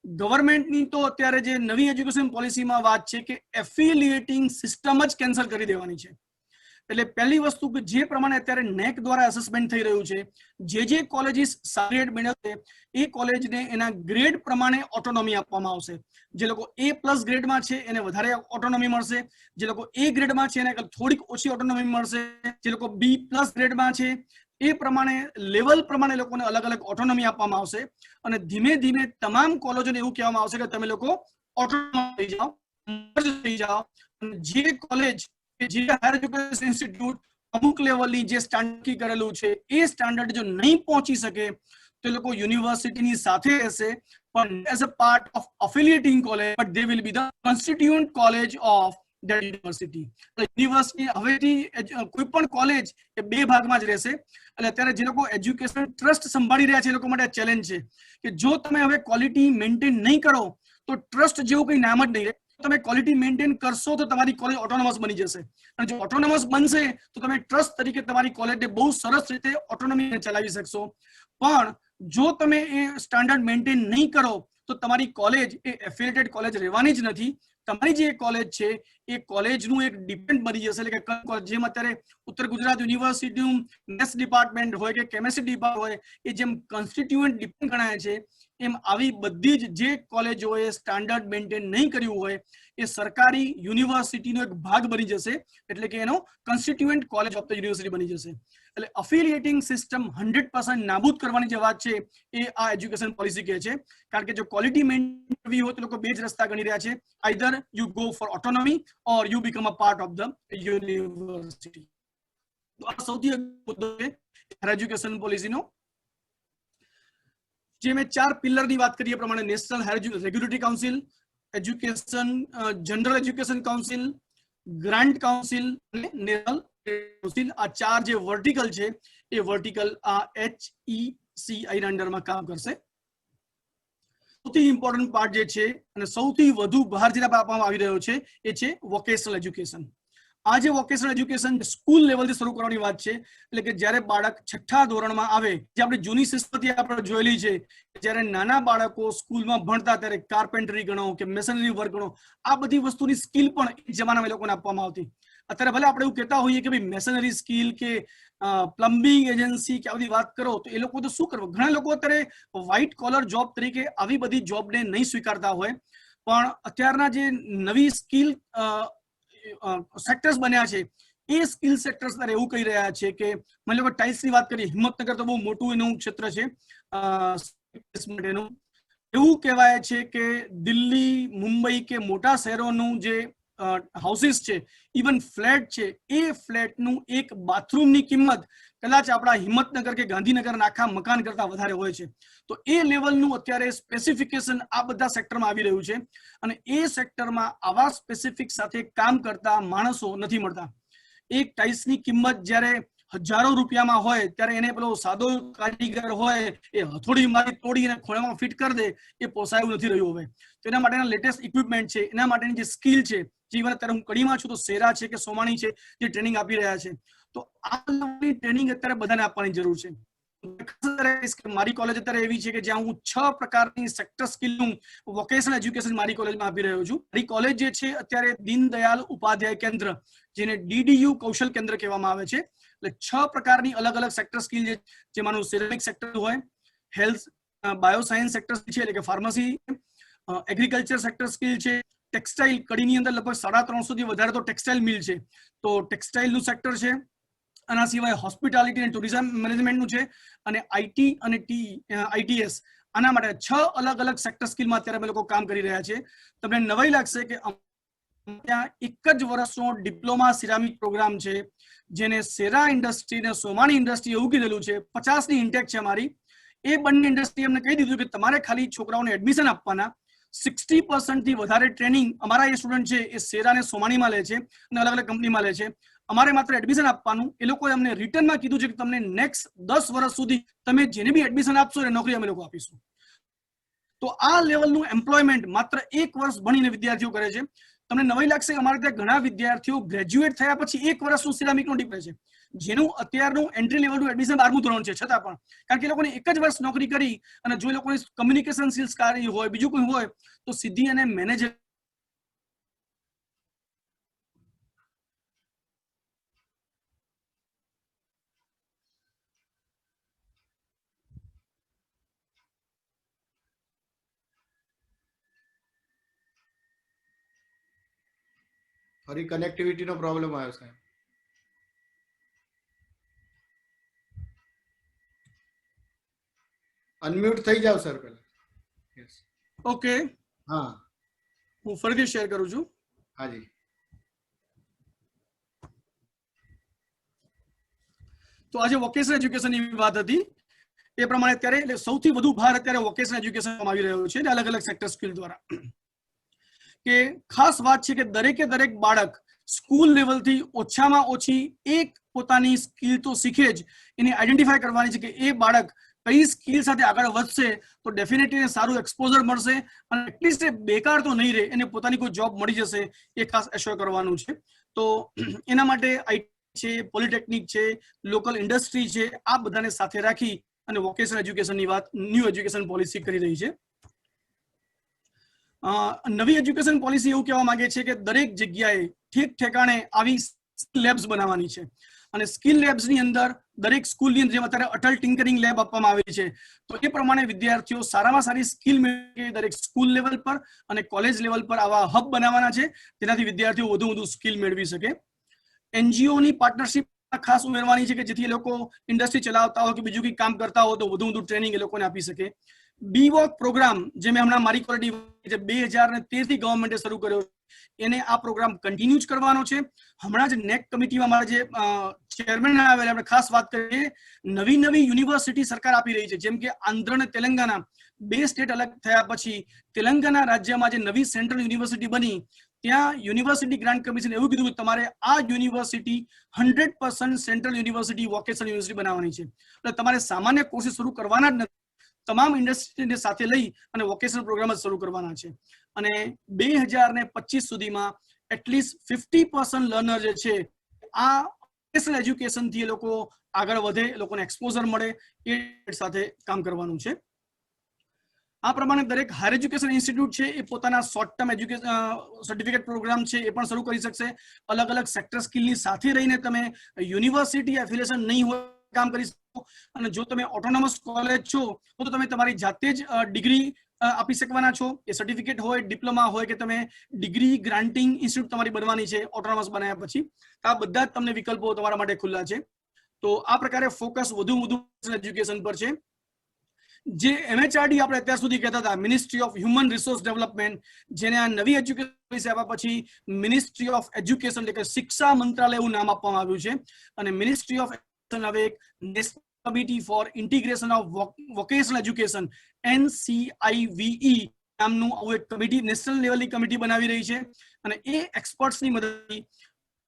ગવર્મેન્ટની તો અત્યારે જે નવી એજ્યુકેશન પોલિસીમાં વાત છે કે એફિલિએટિંગ સિસ્ટમ જ કેન્સલ કરી દેવાની છે. એટલે પહેલી વસ્તુ કે જે પ્રમાણે અત્યારે નેક દ્વારા એસેસમેન્ટ થઈ રહ્યું છે, જે કોલેજીસ સારી ગ્રેડ મેળવશે એ કોલેજને એના ગ્રેડ પ્રમાણે ઓટોનોમી આપવામાં આવશે. જે લોકો A+ ગ્રેડમાં છે એને વધારે ઓટોનોમી મળશે, જે લોકો A ગ્રેડમાં છે એને થોડીક ઓછી ઓટોનોમી મળશે, જે લોકો B+ ગ્રેડમાં છે એ પ્રમાણે લેવલ પ્રમાણે લોકોને અલગ અલગ ઓટોનોમી આપવામાં આવશે અને ધીમે ધીમે તમામ કોલેજોને એવું કહેવામાં આવશે કે તમે લોકો ઓટોનોમસ થઈ જાઓ. જે કોલેજ જે હાયર એજ્યુકેશન ઇન્સ્ટિટ્યૂટ અમુક લેવલની જે સ્ટાન્ડર્ડ કરેલું છે એ સ્ટાન્ડર્ડ જો નહીં પહોંચી શકે તો લોકો યુનિવર્સિટીની સાથે રહેશે પણ as a part of affiliating college, but they will be the constituent college of that university. University હવેથી કોઈ પણ કોલેજ એ 2 ભાગમાં જ રહેશે. એટલે અત્યારે જે લોકો એજ્યુકેશન ટ્રસ્ટ સંભાળી રહ્યા છે એ લોકો માટે ચેલેન્જ છે કે જો તમે હવે ક્વોલિટી મેન્ટેન નહીં કરો તો ટ્રસ્ટ જેવું કંઈ નામ જ નહીં રહે. તમે ક્વોલિટી મેન્ટેન કરશો તો તમારી કોલેજ ઓટોનોમસ બની જશે, અને જો ઓટોનોમસ બનશે તો તમે ટ્રસ્ટ તરીકે તમારી કોલેજને બહુ સરસ રીતે ઓટોનોમી ચલાવી શકશો. પણ જો તમે એ સ્ટાન્ડર્ડ મેન્ટેન નહીં કરો તો તમારી કોલેજ એ એફિલિએટેડ કોલેજ રહેવાની જ નથી. તમારી જે કોલેજ છે એ કોલેજનું એક ડિપેન્ડ બની જશે. એટલે કે જેમ અત્યારે ઉત્તર ગુજરાત યુનિવર્સિટીનું મેથ્સ ડિપાર્ટમેન્ટ હોય કે કેમેસ્ટ્રી ડિપાર્ટમેન્ટ હોય એ જેમ કોન્સ્ટિટ્યુઅન્ટ ડિપેન્ડ ગણાય છે, એમ આવી બધી જ જે કોલેજોએ સ્ટાન્ડર્ડ મેન્ટેન નહીં કર્યું હોય એ સરકારી યુનિવર્સિટીનો એક ભાગ બની જશે. એટલે કે એનો constituent college of the university બની જશે. એટલે અફિલિએટિંગ સિસ્ટમ 100% નાબૂદ કરવાની જે વાત છે એ આ એજ્યુકેશન પોલિસી કહે છે. કારણ કે જો ક્વોલિટી મેન્ટેન કરવી હોય તો લોકો બે જ રસ્તા ગણી રહ્યા છે, either you go for ઓટોનોમી or you become a part of the university. તો આ સૌથી મુદ્દો છે એજ્યુકેશન પોલિસીનો. જે મેં 4 પિલરની વાત કરી એ પ્રમાણે national higher regulatory council, education general education council, grant council અને નેશનલ કાઉન્સિલ, આ 4 જે વર્ટિકલ છે એ વર્ટિકલ આ HECI ના અંડરમાં કામ કરશે. સૌથી ઇમ્પોર્ટન્ટ પાર્ટ જે છે અને સૌથી વધુ ભાર જેના પર આપવામાં આવી રહ્યો છે એ છે વોકેશનલ એજ્યુકેશન. આ જે વોકેશનલ એજ્યુકેશન સ્કૂલ લેવલથી શરૂ કરવાની વાત છે. એટલે કે જ્યારે બાળક 6ઠા ધોરણમાં આવે, જે આપણી જૂની સિસ્ટમથી આપણે જોયેલી છે, જ્યારે નાના બાળકો સ્કૂલમાં ભણતા ત્યારે કાર્પેન્ટરી ગણો કે મેસનરી વર્ક ગણો, આ બધી વસ્તુની સ્કિલ પણ એ જમાનામાં લોકોને આપવામાં આવતી. અત્યારે ભલે આપણે એવું કહેતા હોઈએ કે ભાઈ મેસનરી સ્કિલ કે પ્લમ્બિંગ એજન્સી કે આવી વાત કરો તો એ લોકો તો શું કરવું, ઘણા લોકો અત્યારે વ્હાઇટ કોલર જોબ તરીકે આવી બધી જોબને નહીં સ્વીકારતા હોય. પણ અત્યારના જે નવી સ્કિલ સેક્ટર્સ બન્યા છે એ સ્કિલ સેક્ટર્સ અત્યારે એવું કહી રહ્યા છે કે મને લોકો ટાઇલ્સની વાત કરીએ, હિંમતનગર તો બહુ મોટું એનું ક્ષેત્ર છે માટેનું. એવું કહેવાય છે કે દિલ્હી, મુંબઈ કે મોટા શહેરોનું જે હાઉસીસ છે, ઇવન ફ્લેટ છે, એ ફ્લેટનું એક બાથરૂમની કિંમત કદાચ આપણા હિંમતનગર કે ગાંધીનગરના આખા મકાન કરતા વધારે હોય છે. તો એ લેવલનું અત્યારે સ્પેસિફિકેશન આ બધા સેક્ટરમાં આવી રહ્યું છે, અને એ સેક્ટરમાં આવા સ્પેસિફિક સાથે કામ કરતા માણસો નથી મળતા. એક ટાઇલ્સની કિંમત જ્યારે હજારો રૂપિયામાં હોય ત્યારે એને પેલો સાદો કારીગર હોય એ હથોડી મારી તોડીને ખોળામાં ફિટ કરી દે એ પોસાયું નથી રહ્યું હવે. તો એના માટેના લેટેસ્ટ ઇક્વિપમેન્ટ છે, એના માટેની જે સ્કિલ છે, જે અત્યારે હું કડીમાં છું તો સેરા છે કે સોમાણી છે જે ટ્રેનિંગ આપી રહ્યા છે. તો આ લેવલની ટ્રેનિંગ અત્યારે બધાને આપવાની જરૂર છે. મારી કોલેજ અત્યારે એવી છે કે જ્યાં હું 6 પ્રકારની સેક્ટર સ્કિલનું વોકેશનલ એજ્યુકેશન મારી કોલેજમાં આપી રહ્યો છું. મારી કોલેજ જે છે અત્યારે દીનદયાલ ઉપાધ્યાય કેન્દ્ર, જેને DDU કૌશલ કેન્દ્ર કહેવામાં આવે છે. એટલે 6 પ્રકારની અલગ અલગ સેક્ટર સ્કિલ છે, જેમાંનું સિરેમિક સેક્ટર હોય, હેલ્થ બાયોસાયન્સ સેક્ટર છે એટલે કે ફાર્મસી, એગ્રીકલ્ચર સેક્ટર સ્કિલ છે, ટેક્સટાઇલ, કડીની અંદર લગભગ 350 થી વધારે તો ટેક્સટાઇલ મિલ છે, તો ટેક્સટાઇલનું સેક્ટર છે. આના સિવાય હોસ્પિટાલિટી અને ટુરિઝમ મેનેજમેન્ટનું છે, અને IT અને ITS, આના માટે 6 અલગ અલગ સેક્ટર સ્કિલમાં અત્યારે અમે લોકો કામ કરી રહ્યા છે. તમને નવાઈ લાગશે કે ત્યાં 1 જ વર્ષનો ડિપ્લોમા સિરામિક પ્રોગ્રામ છે, જેને સેરા ઇન્ડસ્ટ્રી અને સોમાણી ઇન્ડસ્ટ્રી એવું કીધેલું છે. 50ની ઇન્ટેક છે અમારી. એ બંને ઇન્ડસ્ટ્રી અમને કહી દીધું કે તમારે ખાલી છોકરાઓને એડમિશન આપવાના, 60% થી વધારે ટ્રેનિંગ અમારા એ સ્ટુડન્ટ છે એ સેરા અને સોમાણીમાં લે છે અને અલગ અલગ કંપનીમાં લે છે. અમારે માત્ર એડમિશન આપવાનું. એ લોકોએ અમને રિટર્નમાં કીધું છે કે તમને નેક્સ્ટ 10 વર્ષ સુધી તમે જેને બી એડમિશન આપશો એ નોકરી અમે લોકો આપીશું. તો આ લેવલનું એમ્પ્લોયમેન્ટ માત્ર 1 વર્ષ ભણીને વિદ્યાર્થીઓ કરે છે. તમને નવાઈ લાગશે કે અમારે ત્યાં ઘણા વિદ્યાર્થીઓ ગ્રેજ્યુએટ થયા પછી 1 વર્ષનું સિરામિકનું ડીપ્લે છે, જેનું અત્યારનું એન્ટ્રી લેવલનું એડમિશન 12મું ધોરણ છે, છતાં પણ કારણ કે એ લોકોને 1 જ વર્ષ નોકરી કરી અને જો એ લોકોની કમ્યુનિકેશન સ્કિલ્સ સારી હોય, બીજું કોઈ હોય, તો સીધી અને મેનેજર ફરી કનેક્ટિવિટીનો પ્રોબ્લેમ આવ્યો સાહેબ. અનમ્યુટ થઈ જાવ સર પહેલા. યસ, ઓકે, હા, હું ફરીથી શેર કરું છું. હાજી. તો આજે વોકેશનલ એજ્યુકેશનની વાત હતી એ પ્રમાણે અત્યારે એટલે સૌથી વધુ ભાર અત્યારે વોકેશનલ એજ્યુકેશનમાં આવી રહ્યો છે, અલગ અલગ સેક્ટર સ્કિલ દ્વારા. કે ખાસ વાત છે કે દરેકે દરેક બાળક સ્કૂલ લેવલથી ઓછામાં ઓછી એક પોતાની સ્કિલ તો શીખે જ. એને આઈડેન્ટિફાય કરવાની છે કે એ બાળક કઈ સ્કિલ સાથે આગળ વધશે તો ડેફિનેટલી એને સારું એક્સપોઝર મળશે અને એટલીસ્ટ એ બેકાર તો નહીં રહે, એને પોતાની કોઈ જોબ મળી જશે એ ખાસ એશ્યોર કરવાનું છે. તો એના માટે આઈટી છે, પોલિટેકનિક છે, લોકલ ઇન્ડસ્ટ્રી છે, આ બધાને સાથે રાખી અને વોકેશનલ એજ્યુકેશનની વાત ન્યૂ એજ્યુકેશન પોલિસી કરી રહી છે. નવી એજ્યુકેશન પોલિસી એવું કહેવા માંગે છે કે દરેક જગ્યાએ ઠેક ઠેકાણે આવી લેબ્સ બનાવવાની છે અને સ્કિલ લેબ્સની અંદર દરેક સ્કૂલની અંદર જેમ અત્યારે અટલ ટિંકરિંગ લેબ આપવામાં આવી છે તો એ પ્રમાણે વિદ્યાર્થીઓ સારામાં સારી સ્કિલ મેળવે દરેક સ્કૂલ લેવલ પર અને કોલેજ લેવલ પર આવા હબ બનાવવાના છે જેનાથી વિદ્યાર્થીઓ વધુ સ્કિલ મેળવી શકે. એનજીઓની પાર્ટનરશિપ ખાસ ઉમેરવાની છે કે જેથી એ લોકો ઇન્ડસ્ટ્રી ચલાવતા હોય કે બીજું કંઈ કામ કરતા હોય તો વધુ ટ્રેનિંગ એ લોકોને આપી શકે. બીવોક પ્રોગ્રામ જે મેં હમણાં મારી ક્વોલિટી 2013 થી ગવર્મેન્ટે શરૂ કર્યો એને આ પ્રોગ્રામ કન્ટિન્યુ જ કરવાનો છે. હમણાં જ નેક કમિટીમાં મારા જે ચેરમેન આવેલા આપણે ખાસ વાત કરીએ, નવી યુનિવર્સિટી સરકાર આપી રહી છે. જેમ કે આંધ્ર અને તેલંગાના 2 સ્ટેટ અલગ થયા પછી તેલંગાના રાજ્યમાં જે નવી સેન્ટ્રલ યુનિવર્સિટી બની ત્યાં યુનિવર્સિટી ગ્રાન્ટ કમિશન એવું કીધું કે તમારે આ university 100% central university vocational university બનાવવાની છે. એટલે તમારે સામાન્ય કોર્સિસ શરૂ કરવાના જ નથી, તમામ ઇન્ડસ્ટ્રીને સાથે લઈ અને વોકેશનલ પ્રોગ્રામ જ શરૂ કરવાના છે. અને 2025 સુધીમાં એટલીસ્ટ 50% લર્નર જે છે આ વોકેશનલ એજ્યુકેશન થી એ લોકો આગળ વધે, એ લોકોને એક્સપોઝર મળે એ સાથે કામ કરવાનું છે. આ પ્રમાણે દરેક હાયર એજ્યુકેશન ઇન્સ્ટિટ્યૂટ છે એ પોતાના short term education certificate programme છે એ પણ શરૂ કરી શકશે. અલગ અલગ સેક્ટર સ્કિલની સાથે રહીને તમે યુનિવર્સિટી એફિલિએશન નહીં હોય કામ કરી શકો અને જો તમે ઓટોનોમસ કોલેજ છો તો તમે તમારી જાતે જ ડિગ્રી આપી શકવાના છો. એ સર્ટિફિકેટ હોય, ડિપ્લોમા હોય કે તમે ડિગ્રી ગ્રાન્ટિંગ ઇન્સ્ટિટ્યૂટ તમારી બનવાની છે ઓટોનોમસ બનાવ્યા પછી. આ બધા જ તમને વિકલ્પો તમારા માટે ખુલ્લા છે. તો આ પ્રકારે ફોકસ વધુ એજ્યુકેશન પર છે. જે MHRD આપણે અત્યાર સુધી કહેતા હતા ministry of human resource development, જેને આ નવી એજ્યુકેશન પોલિસી આવ્યા પછી મિનિસ્ટ્રી ઓફ એજ્યુકેશન એટલે કે શિક્ષા મંત્રાલય એવું નામ આપવામાં આવ્યું છે. અને મિનિસ્ટ્રી ઓફ હવે એક national committee four integration of vocational education NCIVE નામનું આવું એક કમિટી નેશનલ લેવલની કમિટી બનાવી રહી છે અને એ એક્સપર્ટ્સની મદદથી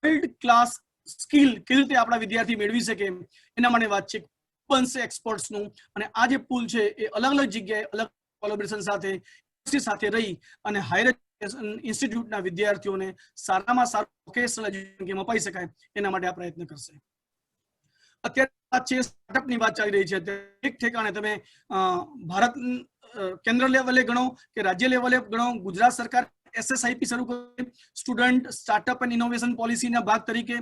વર્લ્ડ ક્લાસ સ્કિલ કેવી રીતે આપણા વિદ્યાર્થી મેળવી શકે એના માટે વાતચીત બનશે એક્સપર્ટ્સનું. અને આ જે પુલ છે એ અલગ જગ્યાએ અલગ કોલેબોરેશન સાથે રહી અને હાયર એજ્યુકેશન ઇન્સ્ટિટ્યૂટના વિદ્યાર્થીઓને સારામાં સારું વોકેશનલ એજ્યુકેશન અપાઈ શકાય એના માટે આ પ્રયત્ન કરશે. અત્યારે વાત છે સ્ટાર્ટઅપની વાત ચાલી રહી છે. એક ઠેકાણે તમે ભારત કેન્દ્ર લેવલે ગણો કે રાજ્ય લેવલે ગણો, ગુજરાત સરકાર SSIP શરૂ કરી સ્ટુડન્ટ સ્ટાર્ટઅપ એન્ડ ઇનોવેશન પોલિસીના ભાગ તરીકે.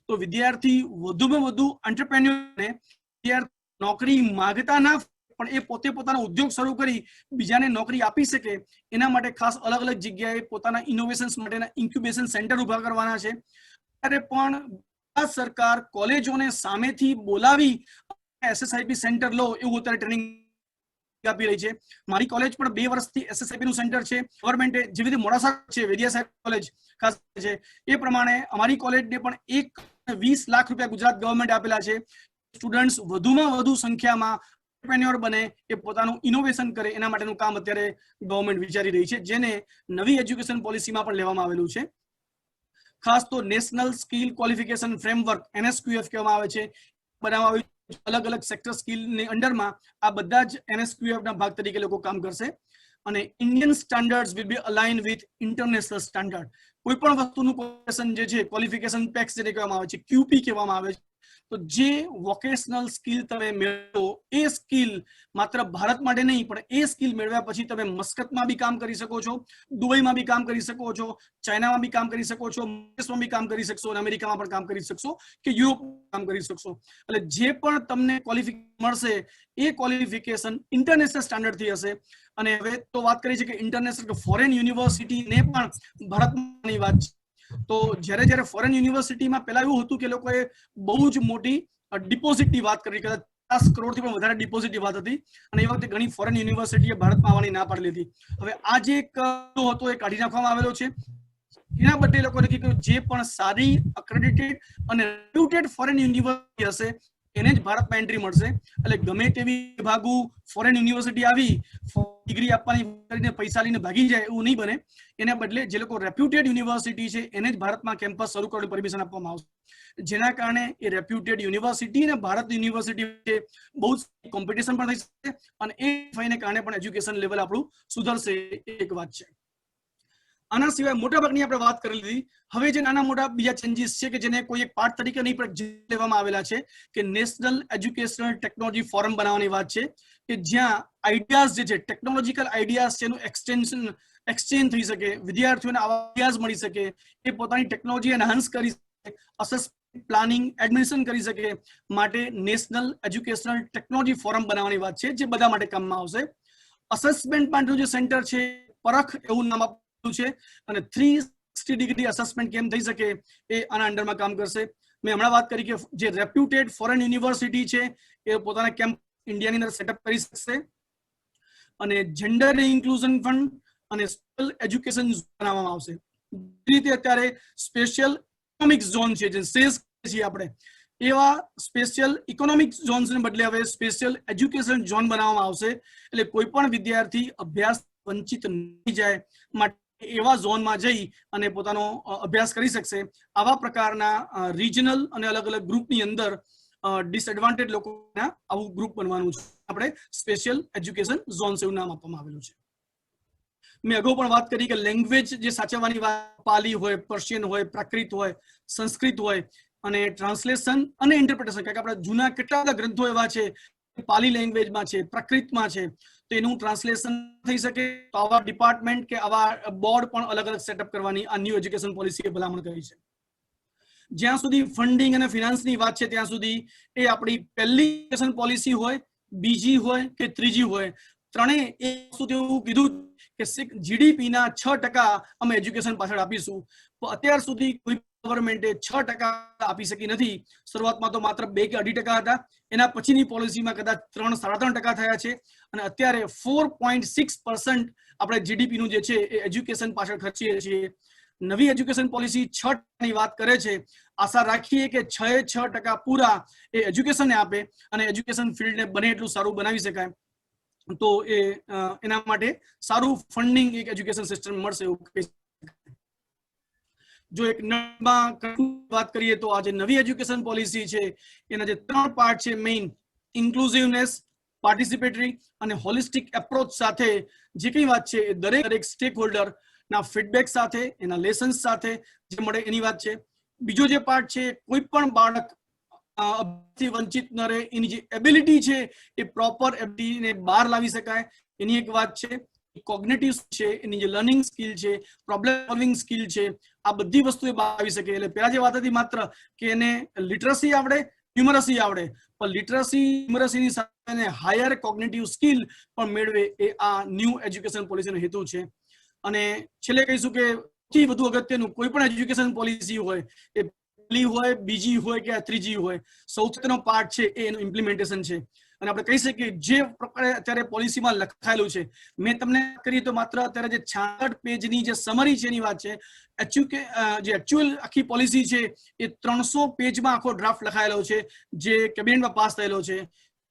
તો વિદ્યાર્થી વધુમાં વધુ એન્ટરપ્રેન્યોરને નોકરી માંગતા ના પણ એ પોતે પોતાનો ઉદ્યોગ શરૂ કરી બીજાને નોકરી આપી શકે એના માટે ખાસ અલગ જગ્યાએ પોતાના ઇનોવેશન્સ માટેના ઇન્ક્યુબેશન સેન્ટર ઉભા કરવાના છે. ત્યારે પણ સરકાર કોલેજોને સામેથી બોલાવી SSIP સેન્ટર લો એવું અત્યારે ટ્રેનિંગ આપી રહી છે. મારી કોલેજ પણ 2 વર્ષથી SSIP નું સેન્ટર છે. ગવર્મેન્ટે જેવી રીતે મોડાસા છે વિદ્યા સાહેબ કોલેજ ખાસ છે એ પ્રમાણે અમારી કોલેજને પણ 1.20 લાખ રૂપિયા ગુજરાત ગવર્મેન્ટ આપેલા છે. સ્ટુડન્ટ્સ વધુમાં વધુ સંખ્યામાં એન્ટરપ્રેન્યોર બને, એ પોતાનું ઇનોવેશન કરે એના માટેનું કામ અત્યારે ગવર્મેન્ટ વિચારી રહી છે, જેને નવી એજ્યુકેશન પોલિસીમાં પણ લેવામાં આવેલું છે. ખાસ તો national skill qualification framework NSQF કહેવામાં આવે છે બનાવવામાં આવ્યું. અલગ સેક્ટર સ્કિલની અંડરમાં આ બધા જ NSQF ના ભાગ તરીકે લોકો કામ કરશે. અને Indian standards will be align with international standard. કોઈ પણ વસ્તુનું ક્વોલિફિકેશન પેક્સ જેને કહેવામાં આવે છે, QP કહેવામાં આવે છે. તો જે વોકેશનલ સ્કિલ તમે મેળવો એ સ્કિલ માત્ર ભારત માટે નહીં પણ એ સ્કિલ મેળવ્યા પછી તમે મસ્કતમાં બી કામ કરી શકો છો, દુબઈમાં બી કામ કરી શકો છો, ચાઇનામાં બી કામ કરી શકો છો, વિદેશમાં બી કામ કરી શકશો અને અમેરિકામાં પણ કામ કરી શકશો કે યુરોપમાં કામ કરી શકશો. એટલે જે પણ તમને ક્વોલિફિકેશન મળશે એ ક્વોલિફિકેશન ઇન્ટરનેશનલ સ્ટાન્ડર્ડથી હશે. અને હવે તો વાત કરી છે કે ઇન્ટરનેશનલ ફોરેન યુનિવર્સિટીને પણ ભારતની વાત છે. તો જ્યારે ફોરેન યુનિવર્સિટીમાં પહેલા એવું હતું કે લોકોએ બહુ જ મોટી ડિપોઝિટની વાત કરી, કદાચ 50 કરોડથી પણ વધારે ડિપોઝિટની વાત હતી અને એ વખતે ઘણી ફોરેન યુનિવર્સિટીએ ભારતમાં આવવાની ના પાડી લીધી. હવે આ જે એક હતો એ કાઢી નાખવામાં આવેલો છે. એના બદલે લોકોએ કીધું જે પણ સારી અક્રેડિટેડ અને રેપ્યુટેડ ફોરેન યુનિવર્સિટી હશે એને જ ભારતમાં એન્ટ્રી મળશે. એટલે ગમે તેવી ભાગુ ફોરેન યુનિવર્સિટી આવી ડિગ્રી આપવાની કરીને પૈસા લઈને ભાગી જાય એવું નહીં બને. એના બદલે જે લોકો રેપ્યુટેડ યુનિવર્સિટી છે એને જ ભારતમાં કેમ્પસ શરૂ કરવાની પરમિશન આપવામાં આવશે. જેના કારણે એ રેપ્યુટેડ યુનિવર્સિટી અને ભારત યુનિવર્સિટી વચ્ચે બહુ જ કોમ્પિટિશન પણ થઈ શકે અને એ થઈને કારણે પણ એજ્યુકેશન લેવલ આપણું સુધરશે, એક વાત છે. આના સિવાય મોટાભાગની આપણે વાત કરી લીધી. હવે જે નાના મોટા બીજા ચેન્જીસ છે કે જેને કોઈ એક પાર્ટ તરીકે નહીં પણ લેવામાં આવેલા છે કે નેશનલ એજ્યુકેશનલ ટેકનોલોજી ફોરમ બનાવવાની વાત છે કે જ્યાં આઈડિયાઝ જે છે, ટેકનોલોજીકલ આઈડિયાઝ છે એનું એક્સચેન્જ થઈ શકે, વિદ્યાર્થીઓને આઈડિયાઝ મળી શકે, એ પોતાની ટેકનોલોજી એનહાન્સ કરી શકે, અસેસમેન્ટ, પ્લાનિંગ, એડમિનિસ્ટ્રેશન કરી શકે માટે નેશનલ એજ્યુકેશનલ ટેકનોલોજી ફોરમ બનાવવાની વાત છે જે બધા માટે કામમાં આવશે. અસેસમેન્ટ માટેનું જે સેન્ટર છે પરખ એવું નામ છે અને 360 ડિગ્રી અસેસમેન્ટ કેમ થઈ શકે એ આના અંડરમાં કામ કરશે. મેં હમણાં વાત કરી કે જે રેપ્યુટેડ ફોરેન યુનિવર્સિટી છે એ પોતાના કેમ્પ ઇન્ડિયાની અંદર સેટઅપ કરી શકશે અને જેન્ડર ઇન્ક્લુઝન ફંડ અને સ્પેશિયલ એજ્યુકેશન બનાવવામાં આવશે. જે રીતે અત્યારે સ્પેશિયલ ઇકોનોમિક ઝોન છે જે સેસ છીએ આપણે, એવા સ્પેશિયલ ઇકોનોમિક ઝોન્સને બદલે હવે સ્પેશિયલ એજ્યુકેશન ઝોન બનાવવામાં આવશે. એટલે કોઈ પણ વિદ્યાર્થી અભ્યાસ વંચિત નહીં જાય માટે એવા ઝોનમાં જઈ અને પોતાનો અભ્યાસ કરી શકશે. આવા પ્રકારના રિજનલ અને અલગ અલગ ગ્રુપની અંદર ડિસએડવાન્ટેજ લોકોના આવું ગ્રુપ બનવાનું છે. આપણે સ્પેશિયલ એજ્યુકેશન ઝોન્સ એવું નામ આપવામાં આવેલું છે. મેં અગાઉ પણ વાત કરી કે લેંગ્વેજ જે સાચવવાની વાત, પાલી હોય, પર્શિયન હોય, પ્રાકૃત હોય, સંસ્કૃત હોય અને ટ્રાન્સલેશન અને ઇન્ટરપ્રિટેશન, કારણ કે આપણા જૂના કેટલા બધા ગ્રંથો એવા છે પાલી લેંગ્વેજમાં છે, પ્રાકૃતમાં છે, તો એનું ટ્રાન્સલેશન થઈ શકે. તો આવા ડિપાર્ટમેન્ટ કે આવા બોર્ડ પણ અલગ અલગ સેટઅપ કરવાની આ ન્યૂ એજ્યુકેશન પોલિસીએ ભલામણ કરી છે. જ્યાં સુધી ફંડિંગ અને ફિનાન્સની વાત છે ત્યાં સુધી એ આપણી પહેલી એજ્યુકેશન પોલિસી હોય, બીજી હોય કે ત્રીજી હોય, ત્રણેય એ વસ્તુ એવું કીધું કે જીડીપીના 6% અમે એજ્યુકેશન પાછળ આપીશું. તો અત્યાર સુધી કોઈ ગવર્મેન્ટે 6% આપી શકી નથી. શરૂઆતમાં તો માત્ર 2 કે 2.5% હતા. એના પછીની પોલિસીમાં કદાચ 3-3.5% થયા છે અને અત્યારે 4.6% આપણે જીડીપીનું જે છે એ એજ્યુકેશન પાછળ ખર્ચીએ છીએ. નવી એજ્યુકેશન પોલિસી 6%ની વાત કરે છે. આશા રાખીએ કે 6% પૂરા એ એજ્યુકેશનને આપે અને એજ્યુકેશન ફિલ્ડને બને એટલું સારું બનાવી શકાય. તો એના માટે સારું ફંડિંગ એક એજ્યુકેશન સિસ્ટમ મળશે એવું કહી શકાય. જો એક નંબરમાં વાત કરીએ તો આ જે નવી એજ્યુકેશન પોલિસી છે એના જે 3 પાર્ટ છે મેઇન, ઇન્ક્લુઝિવનેસ, પાર્ટિસિપેટરી અને હોલિસ્ટિક એપ્રોચ સાથે જે કઈ વાત છે એ દરેક સ્ટેક હોલ્ડર ના ફીડબેક સાથે, એના લેસન્સ સાથે જે મળે એની વાત છે. બીજો જે પાર્ટ છે, કોઈ પણ બાળક થી વંચિત ન રહે, એની જે એબિલિટી છે એ પ્રોપર એબિલિટીને બહાર લાવી શકાય એની એક વાત છે. કોગ્નિટિવ છે, એની જે લર્નિંગ સ્કિલ છે, પ્રોબ્લેમ સોલ્વિંગ સ્કિલ છે, આ બધી વસ્તુ એ બહાર આવી શકે. એટલે પહેલા જે વાત હતી માત્ર કે એને લિટરસી આવડે, ન્યુમરસી આવડે, પણ લિટરસી ન્યુમરસીની સાથે હાયર કોગ્નિટિવ સ્કિલ પણ મેળવે એ આ ન્યૂ એજ્યુકેશન પોલિસીનો હેતુ છે. અને છેલ્લે કહીશું કે સૌથી વધુ અગત્યનું કોઈ પણ એજ્યુકેશન પોલિસી હોય, એ પહેલી હોય, બીજી હોય કે ત્રીજી હોય, સૌથી પાર્ટ છે એ એનું ઇમ્પ્લિમેન્ટેશન છે. અને આપણે કહી શકીએ જે પ્રકારે અત્યારે પોલિસીમાં લખાયેલું છે, મેં તમને કરીએ તો માત્ર અત્યારે જે 66 પેજની જે સમરી છે એની વાત છે. જે એકચ્યુઅલ આખી પોલિસી છે એ 300 પેજમાં આખો ડ્રાફ્ટ લખાયેલો છે જે કેબિનેટમાં પાસ થયેલો છે.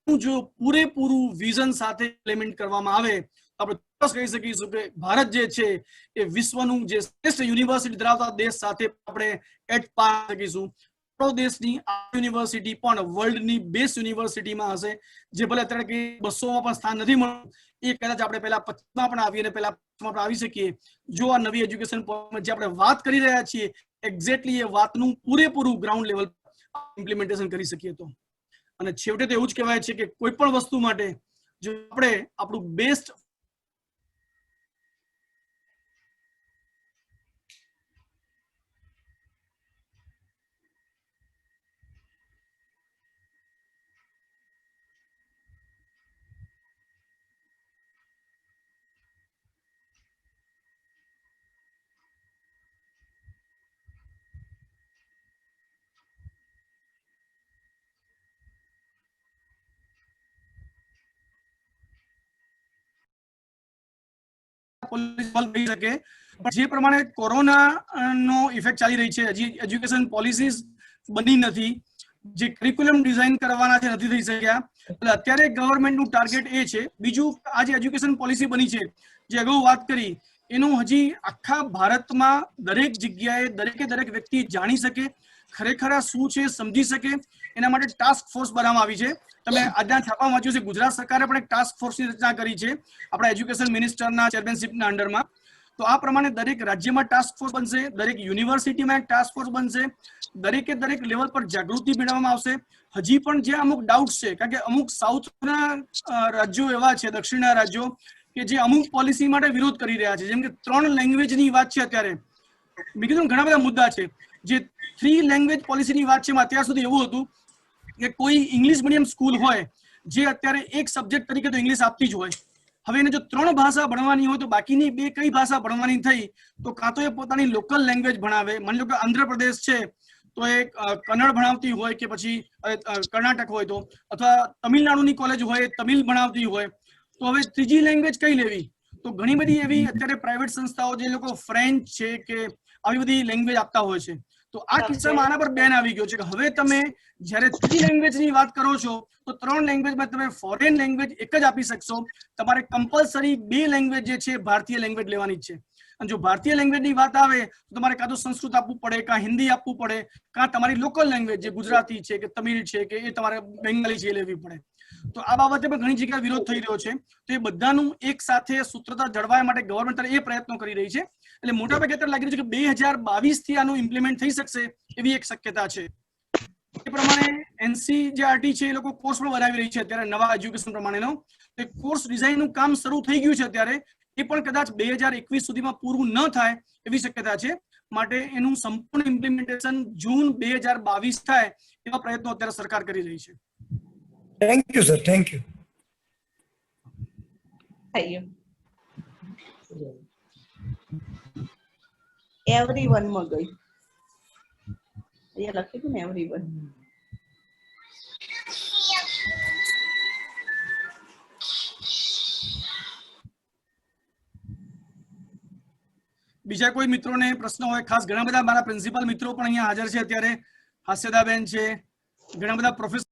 જો પૂરેપૂરું વિઝન સાથે ઇમ્પ્લિમેન્ટ કરવામાં આવે આપણે ચોક્કસ કહી શકીશું કે ભારત જે છે એ વિશ્વનું જે શ્રેષ્ઠ યુનિવર્સિટી ધરાવતા દેશ સાથે આપણે એટ પાર શકીશું. આપણો દેશની આ યુનિવર્સિટી પણ વર્લ્ડની બેસ્ટ યુનિવર્સિટીમાં હશે. જે ભલે અત્યારે કે 200માં પણ સ્થાન નથી મળતું, એ કદાચ આપણે પહેલા 25માં પણ આવીએ અને પહેલા 5માં પણ આવી શકીએ જો આ નવી એજ્યુકેશન પોલિસી જે આપણે વાત કરી રહ્યા છીએ એક્ઝેક્ટલી એ વાતનું પૂરેપૂરું ગ્રાઉન્ડ લેવલ ઇમ્પ્લિમેન્ટેશન કરી શકીએ તો. અને છેવટે તો એવું જ કહેવાય છે કે કોઈ પણ વસ્તુ માટે જો આપણે આપણું બેસ્ટ થઈ શકે. જે પ્રમાણે કોરોના નો ઇફેક્ટ ચાલી રહી છે, હજી એજ્યુકેશન પોલિસીસ બની નથી, જે કરિક્યુલમ ડિઝાઇન કરવાના છે નથી થઈ શક્યા. એટલે અત્યારે ગવર્મેન્ટનું ટાર્ગેટ એ છે. બીજું, આ જે એજ્યુકેશન પોલિસી બની છે, જે અગાઉ વાત કરી, એનું હજી આખા ભારતમાં દરેક જગ્યાએ દરેક વ્યક્તિ જાણી શકે, ખરેખર આ શું છે સમજી શકે, એના માટે ટાસ્ક ફોર્સ બનાવવામાં આવી છે. તમે આજના છાપામાં વાંચ્યું છે, ગુજરાત સરકારે પણ એક ટાસ્ક ફોર્સની રચના કરી છે આપણા એજ્યુકેશન મિનિસ્ટરના ચેરમેનશીપના અંડરમાં. તો આ પ્રમાણે દરેક રાજ્યમાં ટાસ્ક ફોર્સ બનશે, દરેક યુનિવર્સિટીમાં એક ટાસ્ક ફોર્સ બનશે, દરેક લેવલ પર જાગૃતિ મેળવવામાં આવશે. હજી પણ જે અમુક ડાઉટ છે, કારણ કે અમુક સાઉથના રાજ્યો એવા છે, દક્ષિણના રાજ્યો, કે જે અમુક પોલિસી માટે વિરોધ કરી રહ્યા છે. જેમ કે 3 લેંગ્વેજની વાત છે અત્યારે. મેં કીધું ઘણા બધા મુદ્દા છે. જે 3 લેંગ્વેજ પોલિસીની વાત છે, અત્યાર સુધી એવું હતું કે કોઈ ઇંગ્લિશ મીડિયમ સ્કૂલ હોય જે અત્યારે એક સબ્જેક્ટ તરીકે તો ઇંગ્લિશ આપતી જ હોય. હવે એને જો 3 ભાષા ભણવાની હોય તો બાકીની 2 કઈ ભાષા ભણવાની થઈ? તો કાં તો એ પોતાની લોકલ લેંગ્વેજ ભણાવે. માની લો કે આંધ્રપ્રદેશ છે તો એ કન્નડ ભણાવતી હોય, કે પછી કર્ણાટક હોય તો, અથવા તમિલનાડુની કોલેજ હોય તમિલ ભણાવતી હોય, તો હવે ત્રીજી લેંગ્વેજ કઈ લેવી? તો ઘણી બધી એવી અત્યારે પ્રાઇવેટ સંસ્થાઓ જે લોકો ફ્રેન્ચ છે કે આવી બધી લેંગ્વેજ આપતા હોય છે. તો આ કિસ્સામાં આના પર બેન આવી ગયો છે કે હવે તમે જ્યારે 3 લેંગ્વેજની વાત કરો છો તો 3 લેંગ્વેજમાં તમે ફોરેન લેંગ્વેજ એક જ આપી શકશો. તમારે કમ્પલસરી 2 લેંગ્વેજ જે છે ભારતીય લેંગ્વેજ લેવાની જ છે. અને જો ભારતીય લેંગ્વેજની વાત આવે તો તમારે કાં તો સંસ્કૃત આપવું પડે, કાં હિન્દી આપવું પડે, કાં તમારી લોકલ લેંગ્વેજ જે ગુજરાતી છે કે તમિલ છે કે એ તમારે બેંગાલી છે લેવી પડે. તો આ બાબતે પણ ઘણી જગ્યાએ વિરોધ થઈ રહ્યો છે. તો એ બધાનું એક સાથે સૂત્રતા જળવાય માટે ગવર્મેન્ટ એ પ્રયત્નો કરી રહી છે. એટલે મોટાભાગે અત્યારે લાગી રહ્યું છે કે 2022 થી આનું ઇમ્પ્લિમેન્ટ થઈ શકશે એવી એક શક્યતા છે. એ પ્રમાણે એનસીઈઆરટી છે, એ લોકો કોર્સ પણ બનાવી રહી છે અત્યારે નવા એજ્યુકેશન પ્રમાણેનો. તે કોર્સ ડિઝાઇનનું કામ શરૂ થઈ ગયું છે અત્યારે. એ પણ કદાચ 2021 સુધીમાં પૂરું ન થાય એવી શક્યતા છે. માટે એનું સંપૂર્ણ ઇમ્પ્લિમેન્ટેશન જૂન 2022 થાય એવા પ્રયત્નો અત્યારે સરકાર કરી રહી છે. Thank you sir, thank you. Everyone માં ગઈ. અહીંયા લખ્યું હતું ને એવરીવન. બીજા કોઈ મિત્રોને પ્રશ્ન હોય? ખાસ ઘણા બધા મારા પ્રિન્સિપલ મિત્રો પણ અહીંયા હાજર છે અત્યારે. હાસ્યદાબેન છે, ઘણા બધા પ્રોફેસર